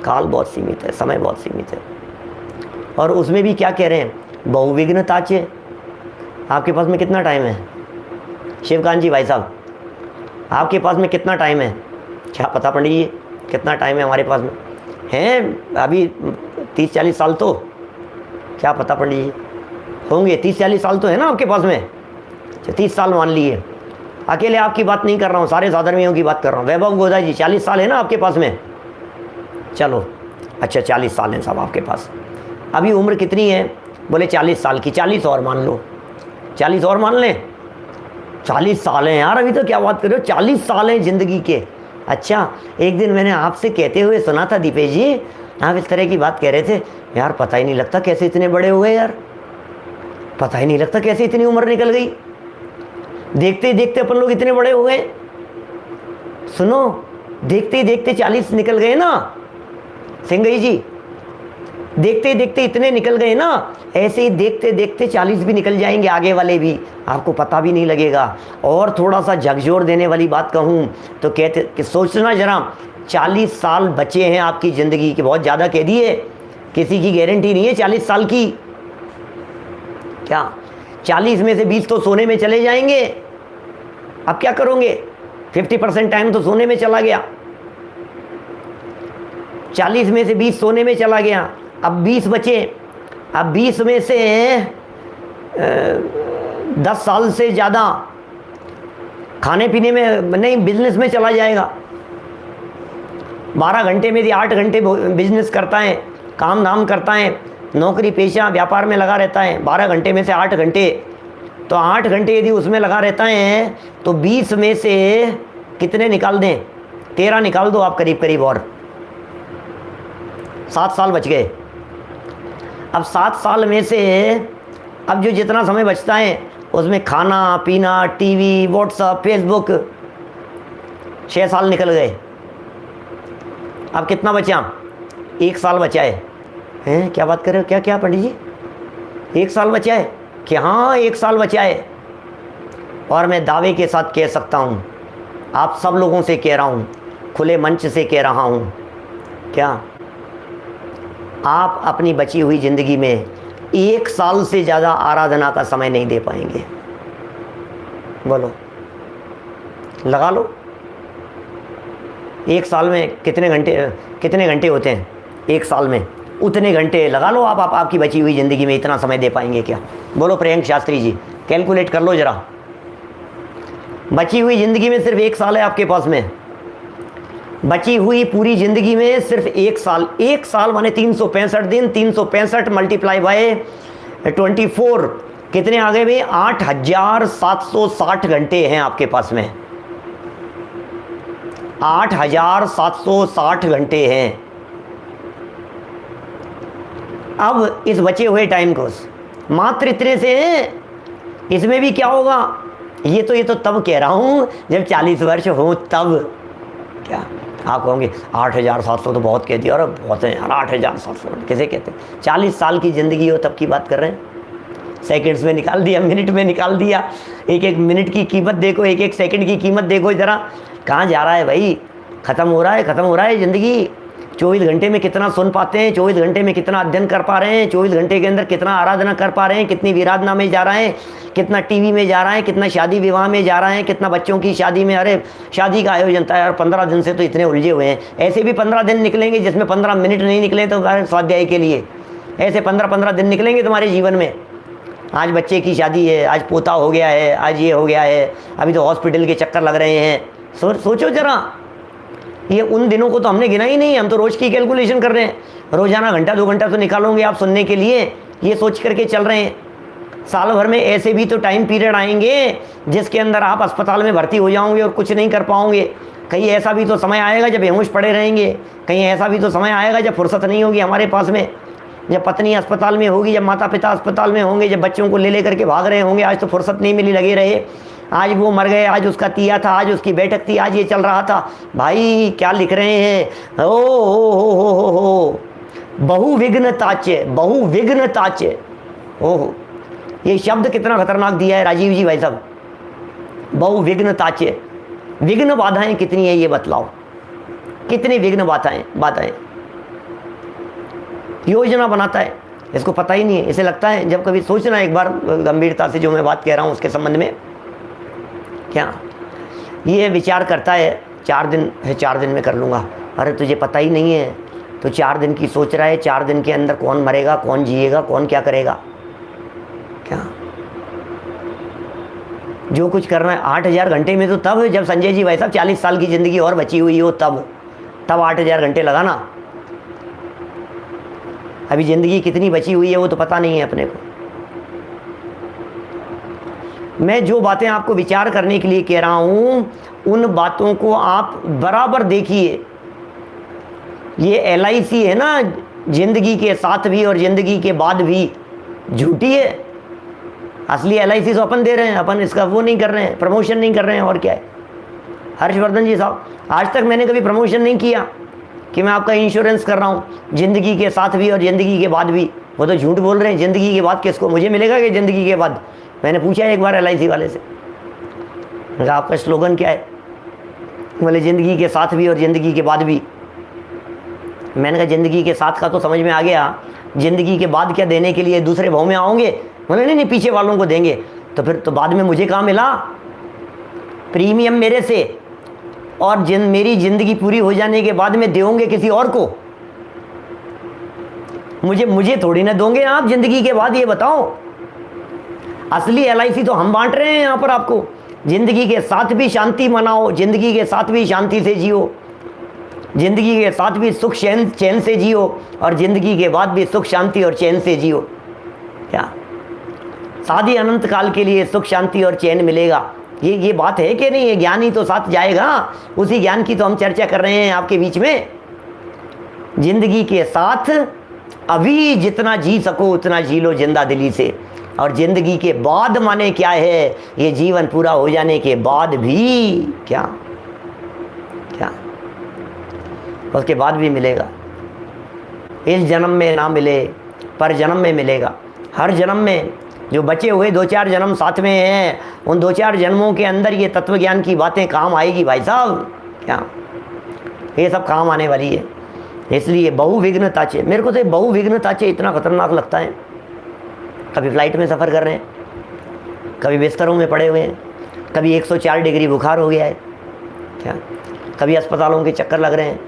काल बहुत सीमित है, समय बहुत सीमित है। और उसमें भी क्या कह रहे हैं? बहुविघ्नता च। आपके पास में कितना टाइम है शिवकांत जी भाई साहब? आपके पास में कितना टाइम है? क्या पता पंडित जी कितना टाइम है हमारे पास में? हैं अभी 30-40 साल, तो क्या पता पंडित जी। होंगे 30-40 साल तो है ना आपके पास में। 30 साल मान लिए, अकेले आपकी बात नहीं कर रहा हूँ, सारे साधर्मियों की बात कर रहा हूँ। वैभव गोदा जी 40 साल है ना आपके पास में? चलो अच्छा 40 साल हैं साहब आपके पास। अभी उम्र कितनी है? बोले 40 साल की। 40 और मान लो, 40 और मान लें। 40 साल हैं यार, अभी तो क्या बात कर रहे हो, 40 साल हैं ज़िंदगी के। अच्छा, एक दिन मैंने आपसे कहते हुए सुना था दीपेश जी, आप इस तरह की बात कह रहे थे, यार पता ही नहीं लगता कैसे इतने बड़े हो गए यार, पता ही नहीं लगता कैसे इतनी उम्र निकल गई, देखते ही देखते अपन लोग इतने बड़े हो गए। सुनो, देखते ही देखते 40 निकल गए ना सिंगई जी, देखते ही देखते इतने निकल गए ना, ऐसे ही देखते देखते 40 भी निकल जाएंगे आगे वाले भी, आपको पता भी नहीं लगेगा। और थोड़ा सा झकझोर देने वाली बात कहूँ तो कहते कि सोचना जरा, 40 साल बचे हैं आपकी ज़िंदगी के, बहुत ज़्यादा कह दिए, किसी की गारंटी नहीं है 40 साल की। क्या 40 में से 20 तो सोने में चले जाएंगे, अब क्या करोगे? 50% टाइम तो सोने में चला गया, 40 में से 20 सोने में चला गया, अब 20 बचे। अब 20 में से 10 साल से ज़्यादा खाने पीने में नहीं, बिजनेस में चला जाएगा। 12 घंटे में से 8 घंटे बिजनेस करता है, काम धाम करता है, नौकरी पेशा व्यापार में लगा रहता है। 12 घंटे में से 8 घंटे, तो 8 घंटे यदि उसमें लगा रहता है तो 20 में से कितने निकाल दें? 13 निकाल दो आप करीब करीब, और 7 साल बच गए। अब 7 साल में से अब जो जितना समय बचता है उसमें खाना पीना, टीवी, व्हाट्सएप, फेसबुक, 6 साल निकल गए। अब कितना बचा? 1 साल बचा है। हैं, क्या बात कर रहे हो? क्या क्या पंडित जी, 1 साल बचा है? कि हाँ 1 साल बचा है, और मैं दावे के साथ कह सकता हूँ, आप सब लोगों से कह रहा हूँ, खुले मंच से कह रहा हूँ, क्या आप अपनी बची हुई ज़िंदगी में 1 साल से ज़्यादा आराधना का समय नहीं दे पाएंगे? बोलो, लगा लो। 1 साल में कितने घंटे होते हैं? 1 साल में उतने घंटे लगा लो आप आपकी बची हुई ज़िंदगी में इतना समय दे पाएंगे क्या? बोलो प्रियंक शास्त्री जी, कैलकुलेट कर लो ज़रा। बची हुई ज़िंदगी में सिर्फ 1 साल है आपके पास में, बची हुई पूरी ज़िंदगी में सिर्फ 1 साल। 1 साल माने 365 दिन, 365 मल्टीप्लाई बाय 24, कितने आ गए भाई? 8760 घंटे हैं आपके पास में, 8760 घंटे हैं। अब इस बचे हुए टाइम को मात्र इतने से हैं, इसमें भी क्या होगा? ये तो तब कह रहा हूँ जब 40 वर्ष हो तब। क्या आप कहोगे 8700 तो बहुत कह दिया, और बहुत है यार 8700 किसे कहते हैं? 40 साल की ज़िंदगी हो तब की बात कर रहे हैं। सेकंड्स में निकाल दिया, मिनट में निकाल दिया, एक एक मिनट की कीमत देखो, एक एक सेकंड की कीमत देखो ज़रा, कहाँ जा रहा है भाई? ख़त्म हो रहा है ज़िंदगी। 24 घंटे में कितना सुन पाते हैं, 24 घंटे में कितना अध्ययन कर पा रहे हैं, 24 घंटे के अंदर कितना आराधना कर पा रहे हैं, कितनी विराधना में जा रहे हैं, कितना टीवी में जा रहा है, कितना शादी विवाह में जा रहा है, कितना बच्चों की शादी में, अरे शादी का आयोजन था यार, 15 दिन से तो इतने उलझे हुए हैं। ऐसे भी 15 दिन निकलेंगे जिसमें 15 मिनट नहीं निकले तो स्वाध्याय के लिए, ऐसे 15 दिन निकलेंगे तुम्हारे जीवन में। आज बच्चे की शादी है, आज पोता हो गया है, आज ये हो गया है, अभी तो हॉस्पिटल के चक्कर लग रहे हैं। सोचो जरा, ये उन दिनों को तो हमने गिना ही नहीं, हम तो रोज़ की कैलकुलेशन कर रहे हैं, रोज़ाना घंटा 2 घंटा तो निकालोगे आप सुनने के लिए, ये सोच करके चल रहे हैं। साल भर में ऐसे भी तो टाइम पीरियड आएंगे जिसके अंदर आप अस्पताल में भर्ती हो जाओगे और कुछ नहीं कर पाओगे। कहीं ऐसा भी तो समय आएगा जब बेहोश पड़े रहेंगे, कहीं ऐसा भी तो समय आएगा जब फुर्सत नहीं होगी हमारे पास में, जब पत्नी अस्पताल में होगी, जब माता पिता अस्पताल में होंगे, जब बच्चों को ले करके भाग रहे होंगे। आज तो फुर्सत नहीं मिली, लगे रहे, आज वो मर गए, आज उसका तिया था, आज उसकी बैठक थी, आज ये चल रहा था। भाई क्या लिख रहे हैं? हो बहुविघ्न ताचे, बहुविघ्न ताचे। ओहो, ये शब्द कितना खतरनाक दिया है राजीव जी भाई साहब, बहुविघ्न ताचे। विघ्न बाधाएं कितनी है ये बतलाओ, कितनी विघ्न बाधाएं। योजना बनाता है, इसको पता ही नहीं है, इसे लगता है जब कभी सोचना एक बार गंभीरता से जो मैं बात कह रहा हूँ उसके संबंध में, क्या ये विचार करता है 4 दिन है, 4 दिन में कर लूँगा। अरे तुझे पता ही नहीं है, तो 4 दिन की सोच रहा है, 4 दिन के अंदर कौन मरेगा, कौन जिएगा, कौन क्या करेगा। जो कुछ करना है 8,000 घंटे में तो तब जब संजय जी भाई साहब 40 साल की ज़िंदगी और बची हुई हो, तब 8,000 घंटे लगाना। अभी ज़िंदगी कितनी बची हुई है वो तो पता नहीं है अपने को। मैं जो बातें आपको विचार करने के लिए कह रहा हूँ उन बातों को आप बराबर देखिए। ये LIC है ना, ज़िंदगी के साथ भी और ज़िंदगी के बाद भी, झूठी है। असली LIC तो अपन दे रहे हैं, अपन इसका वो नहीं कर रहे हैं, प्रमोशन नहीं कर रहे हैं, और क्या है। हर्षवर्धन जी साहब, आज तक मैंने कभी प्रमोशन नहीं किया कि मैं आपका इंश्योरेंस कर रहा हूँ ज़िंदगी के साथ भी और ज़िंदगी के बाद भी। वो तो झूठ बोल रहे हैं। ज़िंदगी के बाद किसको, मुझे मिलेगा कि ज़िंदगी के बाद? मैंने पूछा एक बार LIC वाले से, आपका स्लोगन क्या है? बोले ज़िंदगी के साथ भी और ज़िंदगी के बाद भी। मैंने कहा ज़िंदगी के साथ का तो समझ में आ गया, ज़िंदगी के बाद क्या देने के लिए दूसरे भाव में आओगे? बोले नहीं, पीछे वालों को देंगे। तो फिर तो बाद में मुझे कहाँ मिला? प्रीमियम मेरे से, और मेरी ज़िंदगी पूरी हो जाने के बाद में दोगे किसी और को। मुझे थोड़ी ना दोगे आप ज़िंदगी के बाद, ये बताओ। असली LIC तो हम बांट रहे हैं यहाँ पर आपको। ज़िंदगी के साथ भी शांति मनाओ, ज़िंदगी के साथ भी शांति से जियो, ज़िंदगी के साथ भी सुख चैन से जियो, और ज़िंदगी के बाद भी सुख शांति और चैन से जियो। क्या शादी अनंत काल के लिए सुख शांति और चैन मिलेगा? ये बात है कि नहीं? ये ज्ञान ही तो साथ जाएगा। उसी ज्ञान की तो हम चर्चा कर रहे हैं आपके बीच में। ज़िंदगी के साथ अभी जितना जी सको उतना जी लो जिंदा दिली से, और ज़िंदगी के बाद माने क्या है? ये जीवन पूरा हो जाने के बाद भी क्या उसके बाद भी मिलेगा। इस जन्म में ना मिले पर जन्म में मिलेगा। हर जन्म में जो बचे हुए 2-4 जन्म साथ में हैं, उन 2-4 जन्मों के अंदर ये तत्व ज्ञान की बातें काम आएगी भाई साहब। क्या ये सब काम आने वाली है। इसलिए बहुविघ्न ताचे, मेरे को तो बहुविघ्न ताचे इतना खतरनाक लगता है। कभी फ्लाइट में सफ़र कर रहे हैं, कभी बिस्तरों में पड़े हुए हैं, कभी 104 डिग्री बुखार हो गया है, क्या कभी अस्पतालों के चक्कर लग रहे हैं,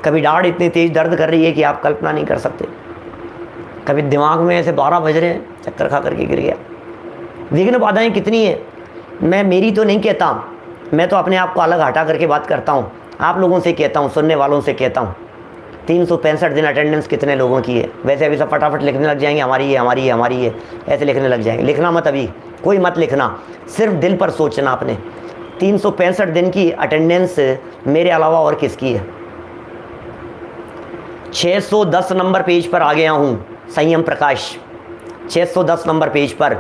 कभी दाढ़ इतनी तेज़ दर्द कर रही है कि आप कल्पना नहीं कर सकते, कभी दिमाग में ऐसे 12 बज रहे हैं, चक्कर खा करके गिर गया। विघ्न बाधाएं कितनी है। मैं मेरी तो नहीं कहता, मैं तो अपने आप को अलग हटा करके बात करता हूँ। आप लोगों से कहता हूँ, सुनने वालों से कहता हूँ। 365 दिन अटेंडेंस कितने लोगों की है? वैसे अभी सब फटाफट लिखने लग जाएंगे, हमारी है हमारी है हमारी है, ऐसे लिखने लग जाएंगे। लिखना मत, अभी कोई मत लिखना, सिर्फ दिल पर सोचना अपने। 365 दिन की अटेंडेंस मेरे अलावा और किसकी है? 610 नंबर पेज पर आ गया हूँ, संयम प्रकाश। 610 नंबर पेज पर,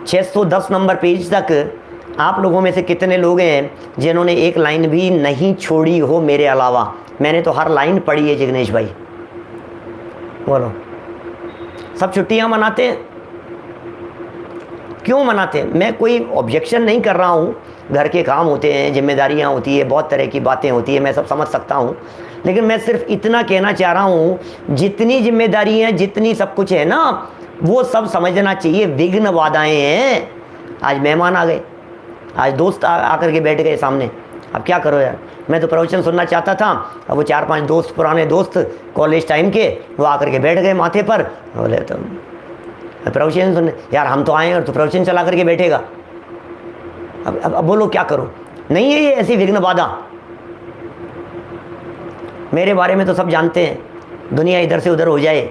610 नंबर पेज तक आप लोगों में से कितने लोग हैं जिन्होंने एक लाइन भी नहीं छोड़ी हो मेरे अलावा? मैंने तो हर लाइन पढ़ी है जिग्नेश भाई। बोलो, सब छुट्टियां मनाते हैं, क्यों मनाते हैं? मैं कोई ऑब्जेक्शन नहीं कर रहा हूँ, घर के काम होते हैं, जिम्मेदारियाँ होती है, बहुत तरह की बातें होती है, मैं सब समझ सकता हूँ। लेकिन मैं सिर्फ इतना कहना चाह रहा हूँ, जितनी जिम्मेदारियाँ, जितनी सब कुछ है ना, वो सब समझना चाहिए विघ्न बाधाएं हैं। आज मेहमान आ गए, आज दोस्त आकर के बैठ गए सामने, अब क्या करो यार। मैं तो प्रवचन सुनना चाहता था, अब वो 4-5 दोस्त, पुराने दोस्त कॉलेज टाइम के, वो आकर के बैठ गए माथे पर। बोले तो प्रवचन सुनने, यार हम तो आए और तो प्रवचन चला करके बैठेगा। अब बोलो क्या करो? नहीं है ये ऐसी विघ्न बाधा। मेरे बारे में तो सब जानते हैं, दुनिया इधर से उधर हो जाए,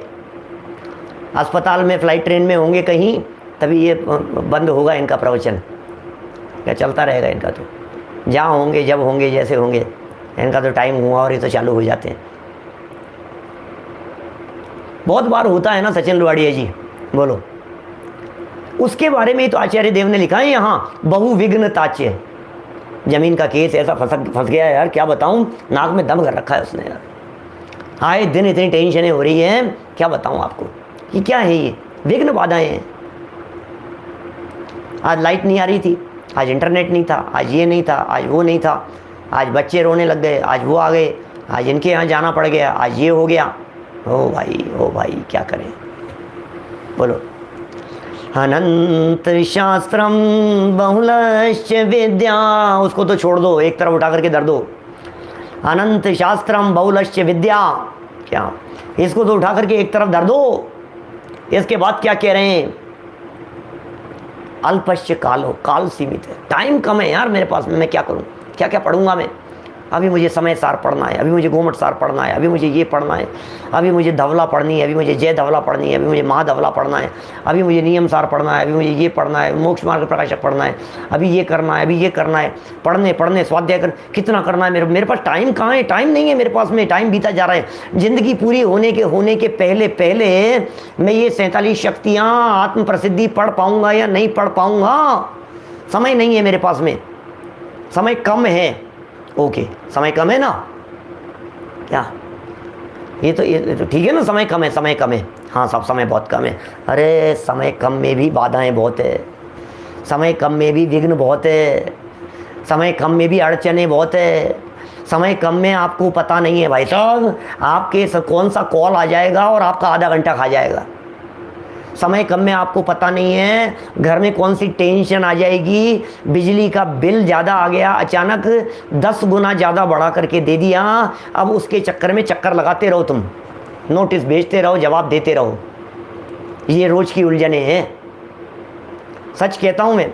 अस्पताल में, फ्लाइट, ट्रेन में होंगे कहीं, तभी ये बंद होगा इनका प्रवचन, क्या चलता रहेगा इनका। तो जहाँ होंगे, जब होंगे, जैसे होंगे, इनका तो टाइम हुआ और ये तो चालू हो जाते हैं। बहुत बार होता है ना सचिन लुवाड़िया जी, बोलो। उसके बारे में तो आचार्य देव ने लिखा है यहाँ, बहुविघ्न ताचे। जमीन का केस ऐसा फंस गया है यार, क्या बताऊँ, नाक में दम कर रखा है उसने यार। आए दिन इतनी टेंशनें हो रही हैं, क्या बताऊँ आपको। ये क्या है? ये विघ्न बाधाएं हैं। आज लाइट नहीं आ रही थी, आज इंटरनेट नहीं था, आज ये नहीं था, आज वो नहीं था, आज बच्चे रोने लग गए, आज वो आ गए, आज इनके यहाँ जाना पड़ गया, आज ये हो गया। ओ भाई क्या करें, बोलो। अनंत शास्त्रम बहुलश्च विद्या, उसको तो छोड़ दो, एक तरफ उठा करके धर दो। अनंत शास्त्रम बहुलश्च विद्या, क्या इसको तो उठा करके एक तरफ धर दो। इसके बाद क्या कह रहे हैं? अल्पस्य कालो, काल सीमित है, टाइम कम है यार मेरे पास में, मैं क्या करूँ, क्या क्या पढ़ूंगा मैं। अभी मुझे समय सार पढ़ना है, अभी मुझे गोमट सार पढ़ना है, अभी मुझे ये पढ़ना है, अभी मुझे धवला पढ़नी है, अभी मुझे जय धवला पढ़नी है, अभी मुझे महाधवला पढ़ना है, अभी मुझे नियम सार पढ़ना है, अभी मुझे ये पढ़ना है, मोक्ष मार्ग प्रकाशक पढ़ना है, अभी ये करना है, अभी ये करना है, पढ़ने स्वाध्याय कर, कितना करना है। मेरे पास टाइम कहाँ है, टाइम नहीं है मेरे पास में, टाइम बीता जा रहा है। ज़िंदगी पूरी होने के पहले मैं ये 47 शक्तियाँ आत्म प्रसिद्धि पढ़ पाऊँगा या नहीं पढ़ पाऊँगा। समय नहीं है मेरे पास में, समय कम है। ओके, समय कम है ना, क्या ये तो ठीक है ना, समय कम है। हाँ साहब, समय बहुत कम है। अरे समय कम में भी बाधाएं बहुत है, समय कम में भी विघ्न बहुत है, समय कम में भी अड़चने बहुत है, समय कम में आपको पता नहीं है भाई साहब आपके कौन सा कॉल आ जाएगा और आपका आधा घंटा खा जाएगा। समय कम में आपको पता नहीं है घर में कौन सी टेंशन आ जाएगी, बिजली का बिल ज़्यादा आ गया, अचानक 10 गुना ज़्यादा बढ़ा करके दे दिया। अब उसके चक्कर में चक्कर लगाते रहो, तुम नोटिस भेजते रहो, जवाब देते रहो। ये रोज़ की उलझने हैं। सच कहता हूँ मैं,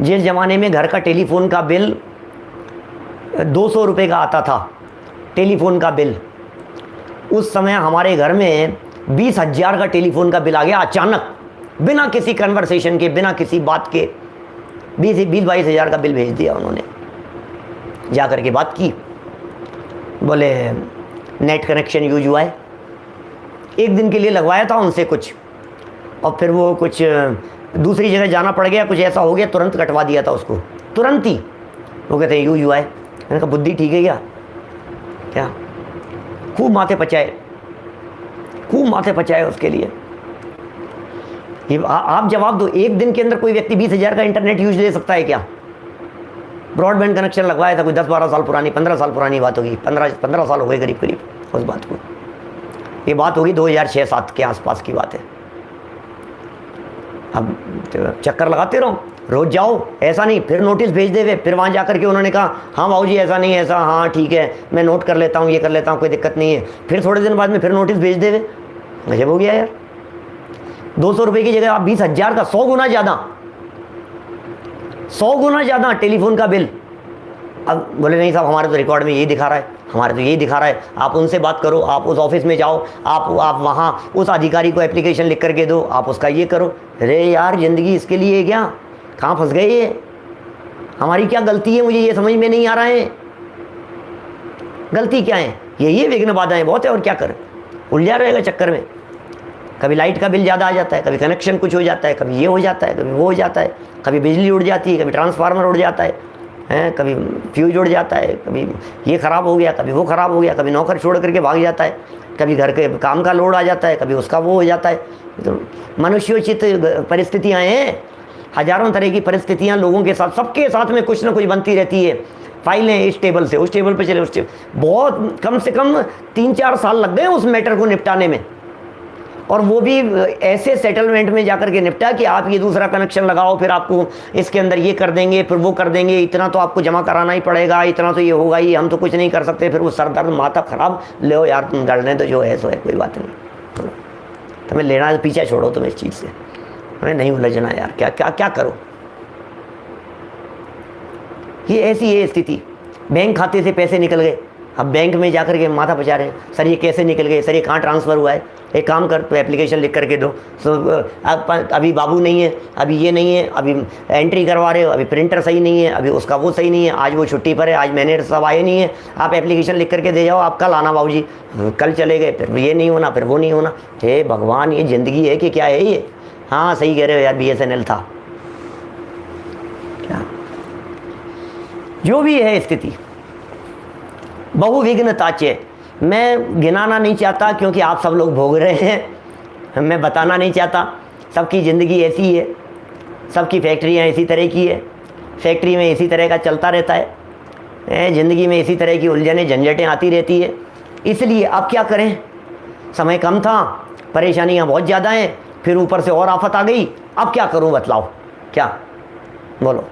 जिस ज़माने में घर का टेलीफोन का बिल 200 रुपये का आता था, टेलीफोन का बिल, उस समय हमारे घर में 20,000 का टेलीफोन का बिल आ गया अचानक, बिना किसी कन्वर्सेशन के, बिना किसी बात के 20-22 हज़ार का बिल भेज दिया उन्होंने। जा कर के बात की, बोले नेट कनेक्शन यूज हुआ है। एक दिन के लिए लगवाया था उनसे कुछ, और फिर वो कुछ दूसरी जगह जाना पड़ गया, कुछ ऐसा हो गया, तुरंत कटवा दिया था उसको, तुरंत ही। वो कहते हैं यूज हुआ है। मैंने कहा बुद्धि ठीक है क्या? खूब माथे पचाए उसके लिए। ये आप जवाब दो, एक दिन के अंदर कोई व्यक्ति 20,000 का इंटरनेट यूज ले सकता है क्या? ब्रॉडबैंड कनेक्शन लगवाया था कोई 10-12 साल पुरानी, 15 साल पुरानी बात होगी, 15 साल हो गए करीब उस बात को। ये बात होगी 2006-07 के आसपास की बात है। अब चक्कर लगाते रहो, रोज जाओ, ऐसा नहीं, फिर नोटिस भेज दे, फिर वहाँ जा करके उन्होंने कहा हाँ बाबूजी ऐसा नहीं है, ऐसा, हाँ ठीक है मैं नोट कर लेता हूँ, ये कर लेता हूँ, कोई दिक्कत नहीं है। फिर थोड़े दिन बाद में फिर नोटिस भेज दे। गजब हो गया यार, 200 रुपये की जगह आप 20,000 का 100 गुना ज़्यादा टेलीफोन का बिल। अब बोले नहीं साहब हमारे तो रिकॉर्ड में यही दिखा रहा है, आप उनसे बात करो, आप उस ऑफिस में जाओ, आप वहाँ उस अधिकारी को एप्लीकेशन लिख करके दो, आप उसका ये करो। अरे यार ज़िंदगी इसके लिए है क्या? कहाँ फंस गए ये? हमारी क्या गलती है, मुझे ये समझ में नहीं आ रहा है। गलती क्या है? ये विघ्न बाधाएं बहुत है, और क्या कर, उलझा रहेगा चक्कर में। कभी लाइट का बिल ज़्यादा आ जाता है, कभी कनेक्शन कुछ हो जाता है, कभी ये हो जाता है, कभी वो हो जाता है, कभी बिजली उड़ जाती है, कभी ट्रांसफार्मर उड़ जाता है, कभी फ्यूज उड़ जाता है, कभी ये ख़राब हो गया, कभी वो ख़राब हो गया, कभी नौकर छोड़ करके भाग जाता है, कभी घर के काम का लोड आ जाता है, कभी उसका वो हो जाता है। तो मनुष्योचित परिस्थितियाँ हैं, हजारों तरह की परिस्थितियाँ लोगों के साथ, सबके साथ में कुछ ना कुछ बनती रहती है। फाइलें इस टेबल से उस टेबल पे चले, उस टेबल, बहुत कम से कम 3-4 साल लग गए उस मैटर को निपटाने में, और वो भी ऐसे सेटलमेंट में जाकर के निपटा कि आप ये दूसरा कनेक्शन लगाओ, फिर आपको इसके अंदर ये कर देंगे, फिर वो कर देंगे, इतना तो आपको जमा कराना ही पड़ेगा, इतना तो ये होगा ही, हम तो कुछ नहीं कर सकते। फिर वो सर दर्द, माथा खराब, ले यार तुम डरने तो जो है सो है, कोई बात नहीं, तुम्हें लेना है पीछे छोड़ो तुम इस चीज़ से, हमें नहीं उलझना यार, क्या करो। ये ऐसी है स्थिति। बैंक खाते से पैसे निकल गए, अब बैंक में जाकर के माथा पचा रहे हैं, सर ये कैसे निकल गए, सर ये कहाँ ट्रांसफ़र हुआ है, एक काम कर तो एप्लीकेशन लिख करके दो। तो अभी बाबू नहीं है, अभी ये नहीं है, अभी एंट्री करवा रहे हो, अभी प्रिंटर सही नहीं है, अभी उसका वो सही नहीं है, आज वो छुट्टी पर है, आज मैनेजर सब आए नहीं है, आप एप्लीकेशन लिख करके दे जाओ, आप कल आना बाबूजी। कल चले गए, फिर ये नहीं होना, फिर वो नहीं होना। हे भगवान, ये ज़िंदगी है कि क्या है ये? हाँ सही कह रहे हो यार, BSNL था क्या? जो भी है स्थिति, बहुविघ्न ताचे। मैं गिनाना नहीं चाहता क्योंकि आप सब लोग भोग रहे हैं, मैं बताना नहीं चाहता। सबकी ज़िंदगी ऐसी है, सबकी फैक्ट्रियाँ इसी तरह की है, फैक्ट्री में इसी तरह का चलता रहता है, ज़िंदगी में इसी तरह की उलझनें झंझटें आती रहती है। इसलिए अब क्या करें, समय कम था, परेशानियाँ बहुत ज़्यादा हैं, फिर ऊपर से और आफत आ गई। अब क्या करूं बतलाओ, क्या बोलो,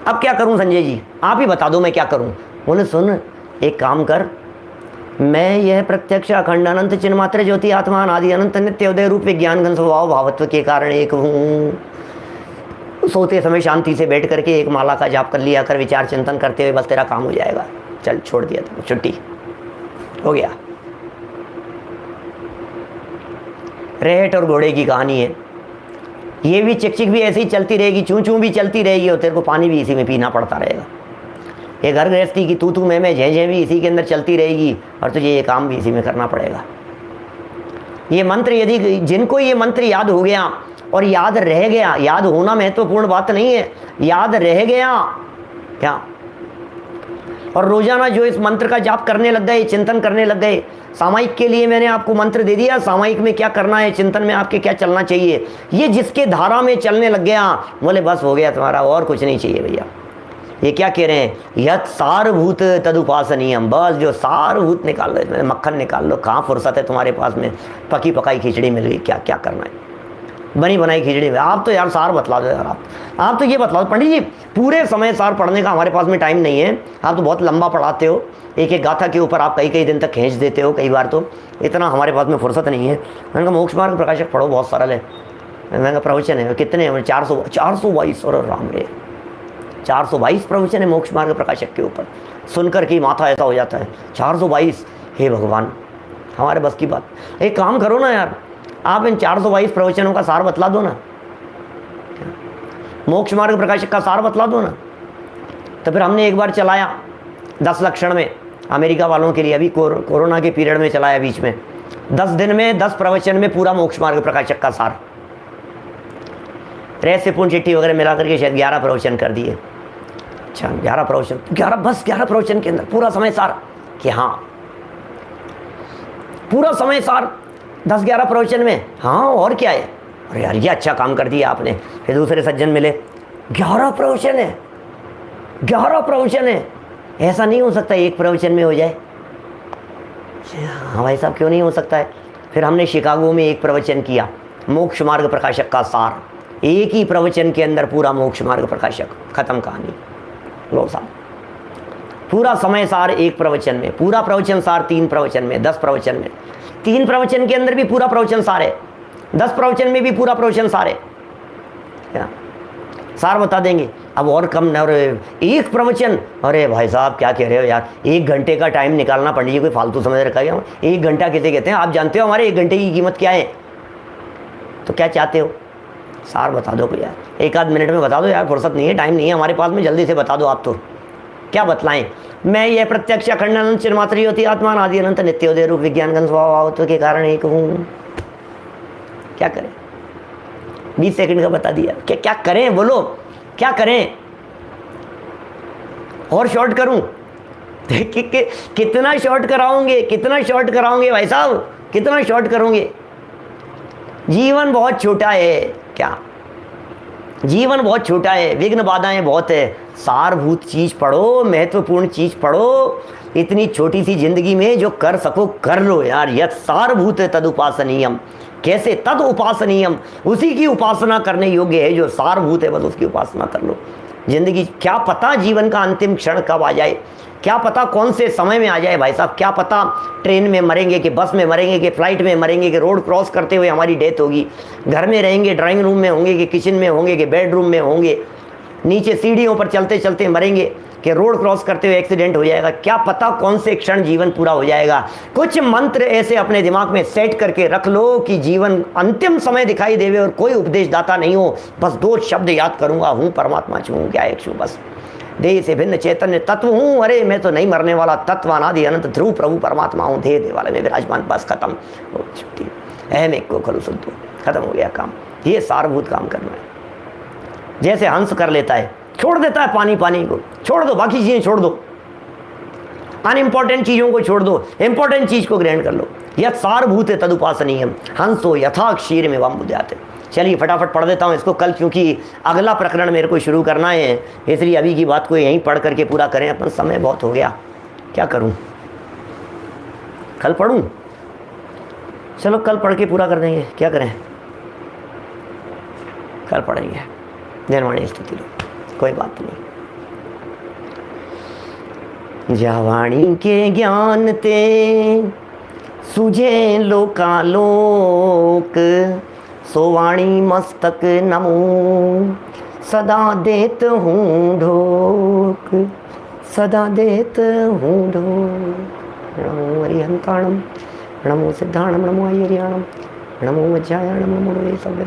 अब क्या करूं संजय जी, आप ही बता दो मैं क्या करूं। बोले सुन, एक काम कर, मैं यह प्रत्यक्ष अखंड अनंत चिन्ह मात्र ज्योति आत्मा आदि अनंत नित्य उदय रूप विज्ञान घन स्वभाव भावत्व के कारण एक हूँ। सोते समय शांति से बैठ करके एक माला का जाप कर लिया कर विचार चिंतन करते हुए बस तेरा काम हो जाएगा। चल छोड़ दिया तुम, छुट्टी हो गया। रेहट और घोड़े की कहानी है। ये भी चिक भी ऐसी ही चलती रहेगी, चूं चूं भी चलती रहेगी और तेरे को पानी भी इसी में पीना पड़ता रहेगा। ये घर गृहस्थी की तू मैं झे झे भी इसी के अंदर चलती रहेगी और तुझे ये काम भी इसी में करना पड़ेगा। ये मंत्र यदि जिनको ये मंत्र याद हो गया और याद रह गया, याद होना महत्वपूर्ण बात नहीं है, याद रह गया क्या, और रोजाना जो इस मंत्र का जाप करने लग गए, चिंतन करने लग गए। सामायिक के लिए मैंने आपको मंत्र दे दिया, सामायिक में क्या करना है, चिंतन में आपके क्या चलना चाहिए, ये जिसके धारा में चलने लग गया बोले बस हो गया तुम्हारा, और कुछ नहीं चाहिए भैया। ये क्या कह रहे हैं, यत सारभूत तदुपासनीयम, बस जो सारभूत निकाल लो, मक्खन निकाल लो। कहाँ फुर्सत है तुम्हारे पास में, पकी पकाई खिचड़ी मिल गई, क्या क्या करना है, बनी बनाई खिचड़ी में। आप तो यार सार बतला दो यार, आप तो ये बतला दो। पंडित जी पूरे समय सार पढ़ने का हमारे पास में टाइम नहीं है, आप तो बहुत लंबा पढ़ाते हो, एक एक गाथा के ऊपर आप कई कई दिन तक खींच देते हो, कई बार तो इतना हमारे पास में फुर्सत नहीं है। मैंने कहा मोक्ष मार्ग प्रकाशक पढ़ो, बहुत सरल है। मैंने कहा प्रवचन है कितने, 422 और राम रे 422 प्रवचन है मोक्ष मार्ग प्रकाशक के ऊपर। सुनकर के माथा ऐसा हो जाता है, 422, हे भगवान हमारे बस की बात। एक काम करो ना यार, आप इन 422 प्रवचनों का सार बतला दो ना, मोक्ष मार्ग प्रकाशक का सार बतला दो ना। तो फिर हमने एक बार चलाया 10 लक्षण में अमेरिका वालों के लिए, अभी कोरोना के पीरियड में चलाया बीच में, 10 दिन में 10 प्रवचन में पूरा मोक्ष मार्ग प्रकाशक का सार, रहस्य पूर्ण चिट्ठी वगैरह मिला करके शायद 11 प्रवचन कर दिए। अच्छा 11 प्रवचन, 11 प्रवचन के अंदर पूरा समय सार, कि हाँ पूरा समय सार 10-11 प्रवचन में, हाँ और क्या है। अरे यार ये अच्छा काम कर दिया आपने। फिर दूसरे सज्जन मिले, 11 प्रवचन है, 11 प्रवचन है, ऐसा नहीं हो सकता एक प्रवचन में हो जाए। हाँ भाई साहब क्यों नहीं हो सकता है। फिर हमने शिकागो में एक प्रवचन किया, मोक्ष मार्ग प्रकाशक का सार, एक ही प्रवचन के अंदर पूरा मोक्ष मार्ग प्रकाशक, खत्म कहानी। लो साहब पूरा समय सार एक प्रवचन में, पूरा प्रवचन सार 3 प्रवचन में, 10 प्रवचन में, 3 प्रवचन के अंदर भी पूरा प्रवचन सार है, 10 प्रवचन में भी पूरा प्रवचन सार है, क्या सार बता देंगे। अब और कम न, और एक प्रवचन, अरे भाई साहब क्या कह रहे हो यार, 1 घंटे का टाइम निकालना पंडित जी कोई फालतू समझ रखा है। 1 घंटा किसे कहते हैं आप जानते हो, हमारे 1 घंटे की कीमत क्या है। तो क्या चाहते हो, सार बता दो यार, 1 आध मिनट में बता दो यार, फुर्सत नहीं है, टाइम नहीं है हमारे पास में, जल्दी से बता दो आप। तो क्या बतलाएं, मैं यह प्रत्यक्ष अखंड अनंत चिन्मात्र ज्योति आत्मा आदि अनंत नित्योदय रूप विज्ञान घन स्वभाव के कारण एक हूँ। क्या करें, 20 सेकंड का बता दिया, क्या करें बोलो, क्या करें। और शॉर्ट करूं कितना शॉर्ट कराओगे, कितना शॉर्ट कराओगे भाई साहब, कितना शॉर्ट करोगे। जीवन बहुत छोटा है, क्या जीवन बहुत छोटा है, विघ्न बाधाएं बहुत है। सारभूत चीज पढ़ो, महत्वपूर्ण चीज पढ़ो, इतनी छोटी सी जिंदगी में जो कर सको कर लो यार। यत सारभूत तद उपासनीयम, कैसे तद उपासनीयम, उसी की उपासना करने योग्य है जो सारभूत है, बस उसकी उपासना कर लो। जिंदगी क्या पता जीवन का अंतिम क्षण कब आ जाए, क्या पता कौन से समय में आ जाए भाई साहब, क्या पता ट्रेन में मरेंगे कि बस में मरेंगे कि फ्लाइट में मरेंगे कि रोड क्रॉस करते हुए हमारी डेथ होगी, घर में रहेंगे ड्राइंग रूम में होंगे कि किचन में होंगे कि बेडरूम में होंगे, नीचे सीढ़ियों पर चलते चलते मरेंगे कि रोड क्रॉस करते हुए एक्सीडेंट हो जाएगा, क्या पता कौन से क्षण जीवन पूरा हो जाएगा। कुछ मंत्र ऐसे अपने दिमाग में सेट करके रख लो कि जीवन अंतिम समय दिखाई देवे और कोई उपदेशदाता नहीं हो, बस 2 शब्द याद करूंगा, हूँ परमात्मा हूँ क्या एक छू, बस देह से भिन्न चैतन्य तत्व हूँ, अरे मैं तो नहीं मरने वाला तत्व अनादि अनंत ध्रुव प्रभु परमात्मा हूँ, देह देवालय में विराजमान, बस खत्म, छुट्टी, अहम एक को करो शुद्ध, खत्म हो गया काम। ये सारभूत काम करना है। जैसे हंस कर लेता है, छोड़ देता है पानी, पानी को छोड़ दो, बाकी चीजें छोड़ दो, अनइम्पॉर्टेंट चीजों को छोड़ दो, इंपॉर्टेंट चीज को ग्रहण कर लो। यह सारभूत है तदुपासनीयम, हंसो यथा क्षीर में वम बुद्याते। चलिए फटाफट पढ़ देता हूँ इसको, कल क्योंकि अगला प्रकरण मेरे को शुरू करना है, इसलिए अभी की बात को यहीं पढ़ करके पूरा करें, अपन समय बहुत हो गया, क्या करूँ, कल पढ़ूँ, चलो कल पढ़ के पूरा कर देंगे, क्या करें, कल पढ़ेंगे। निर्वाणी स्तुति लो, कोई बात नहीं। जावाणी के ज्ञान ते सूझे लोकालोक, सोवाणी मस्तक नमो सदा देत हूँ ढोक, सदा देत हूँ ढोक। नमो हरिहंताणम, नमो सिद्धाणम, नमो हरियाणम, नमो वज्रायाणम, नमो रे सब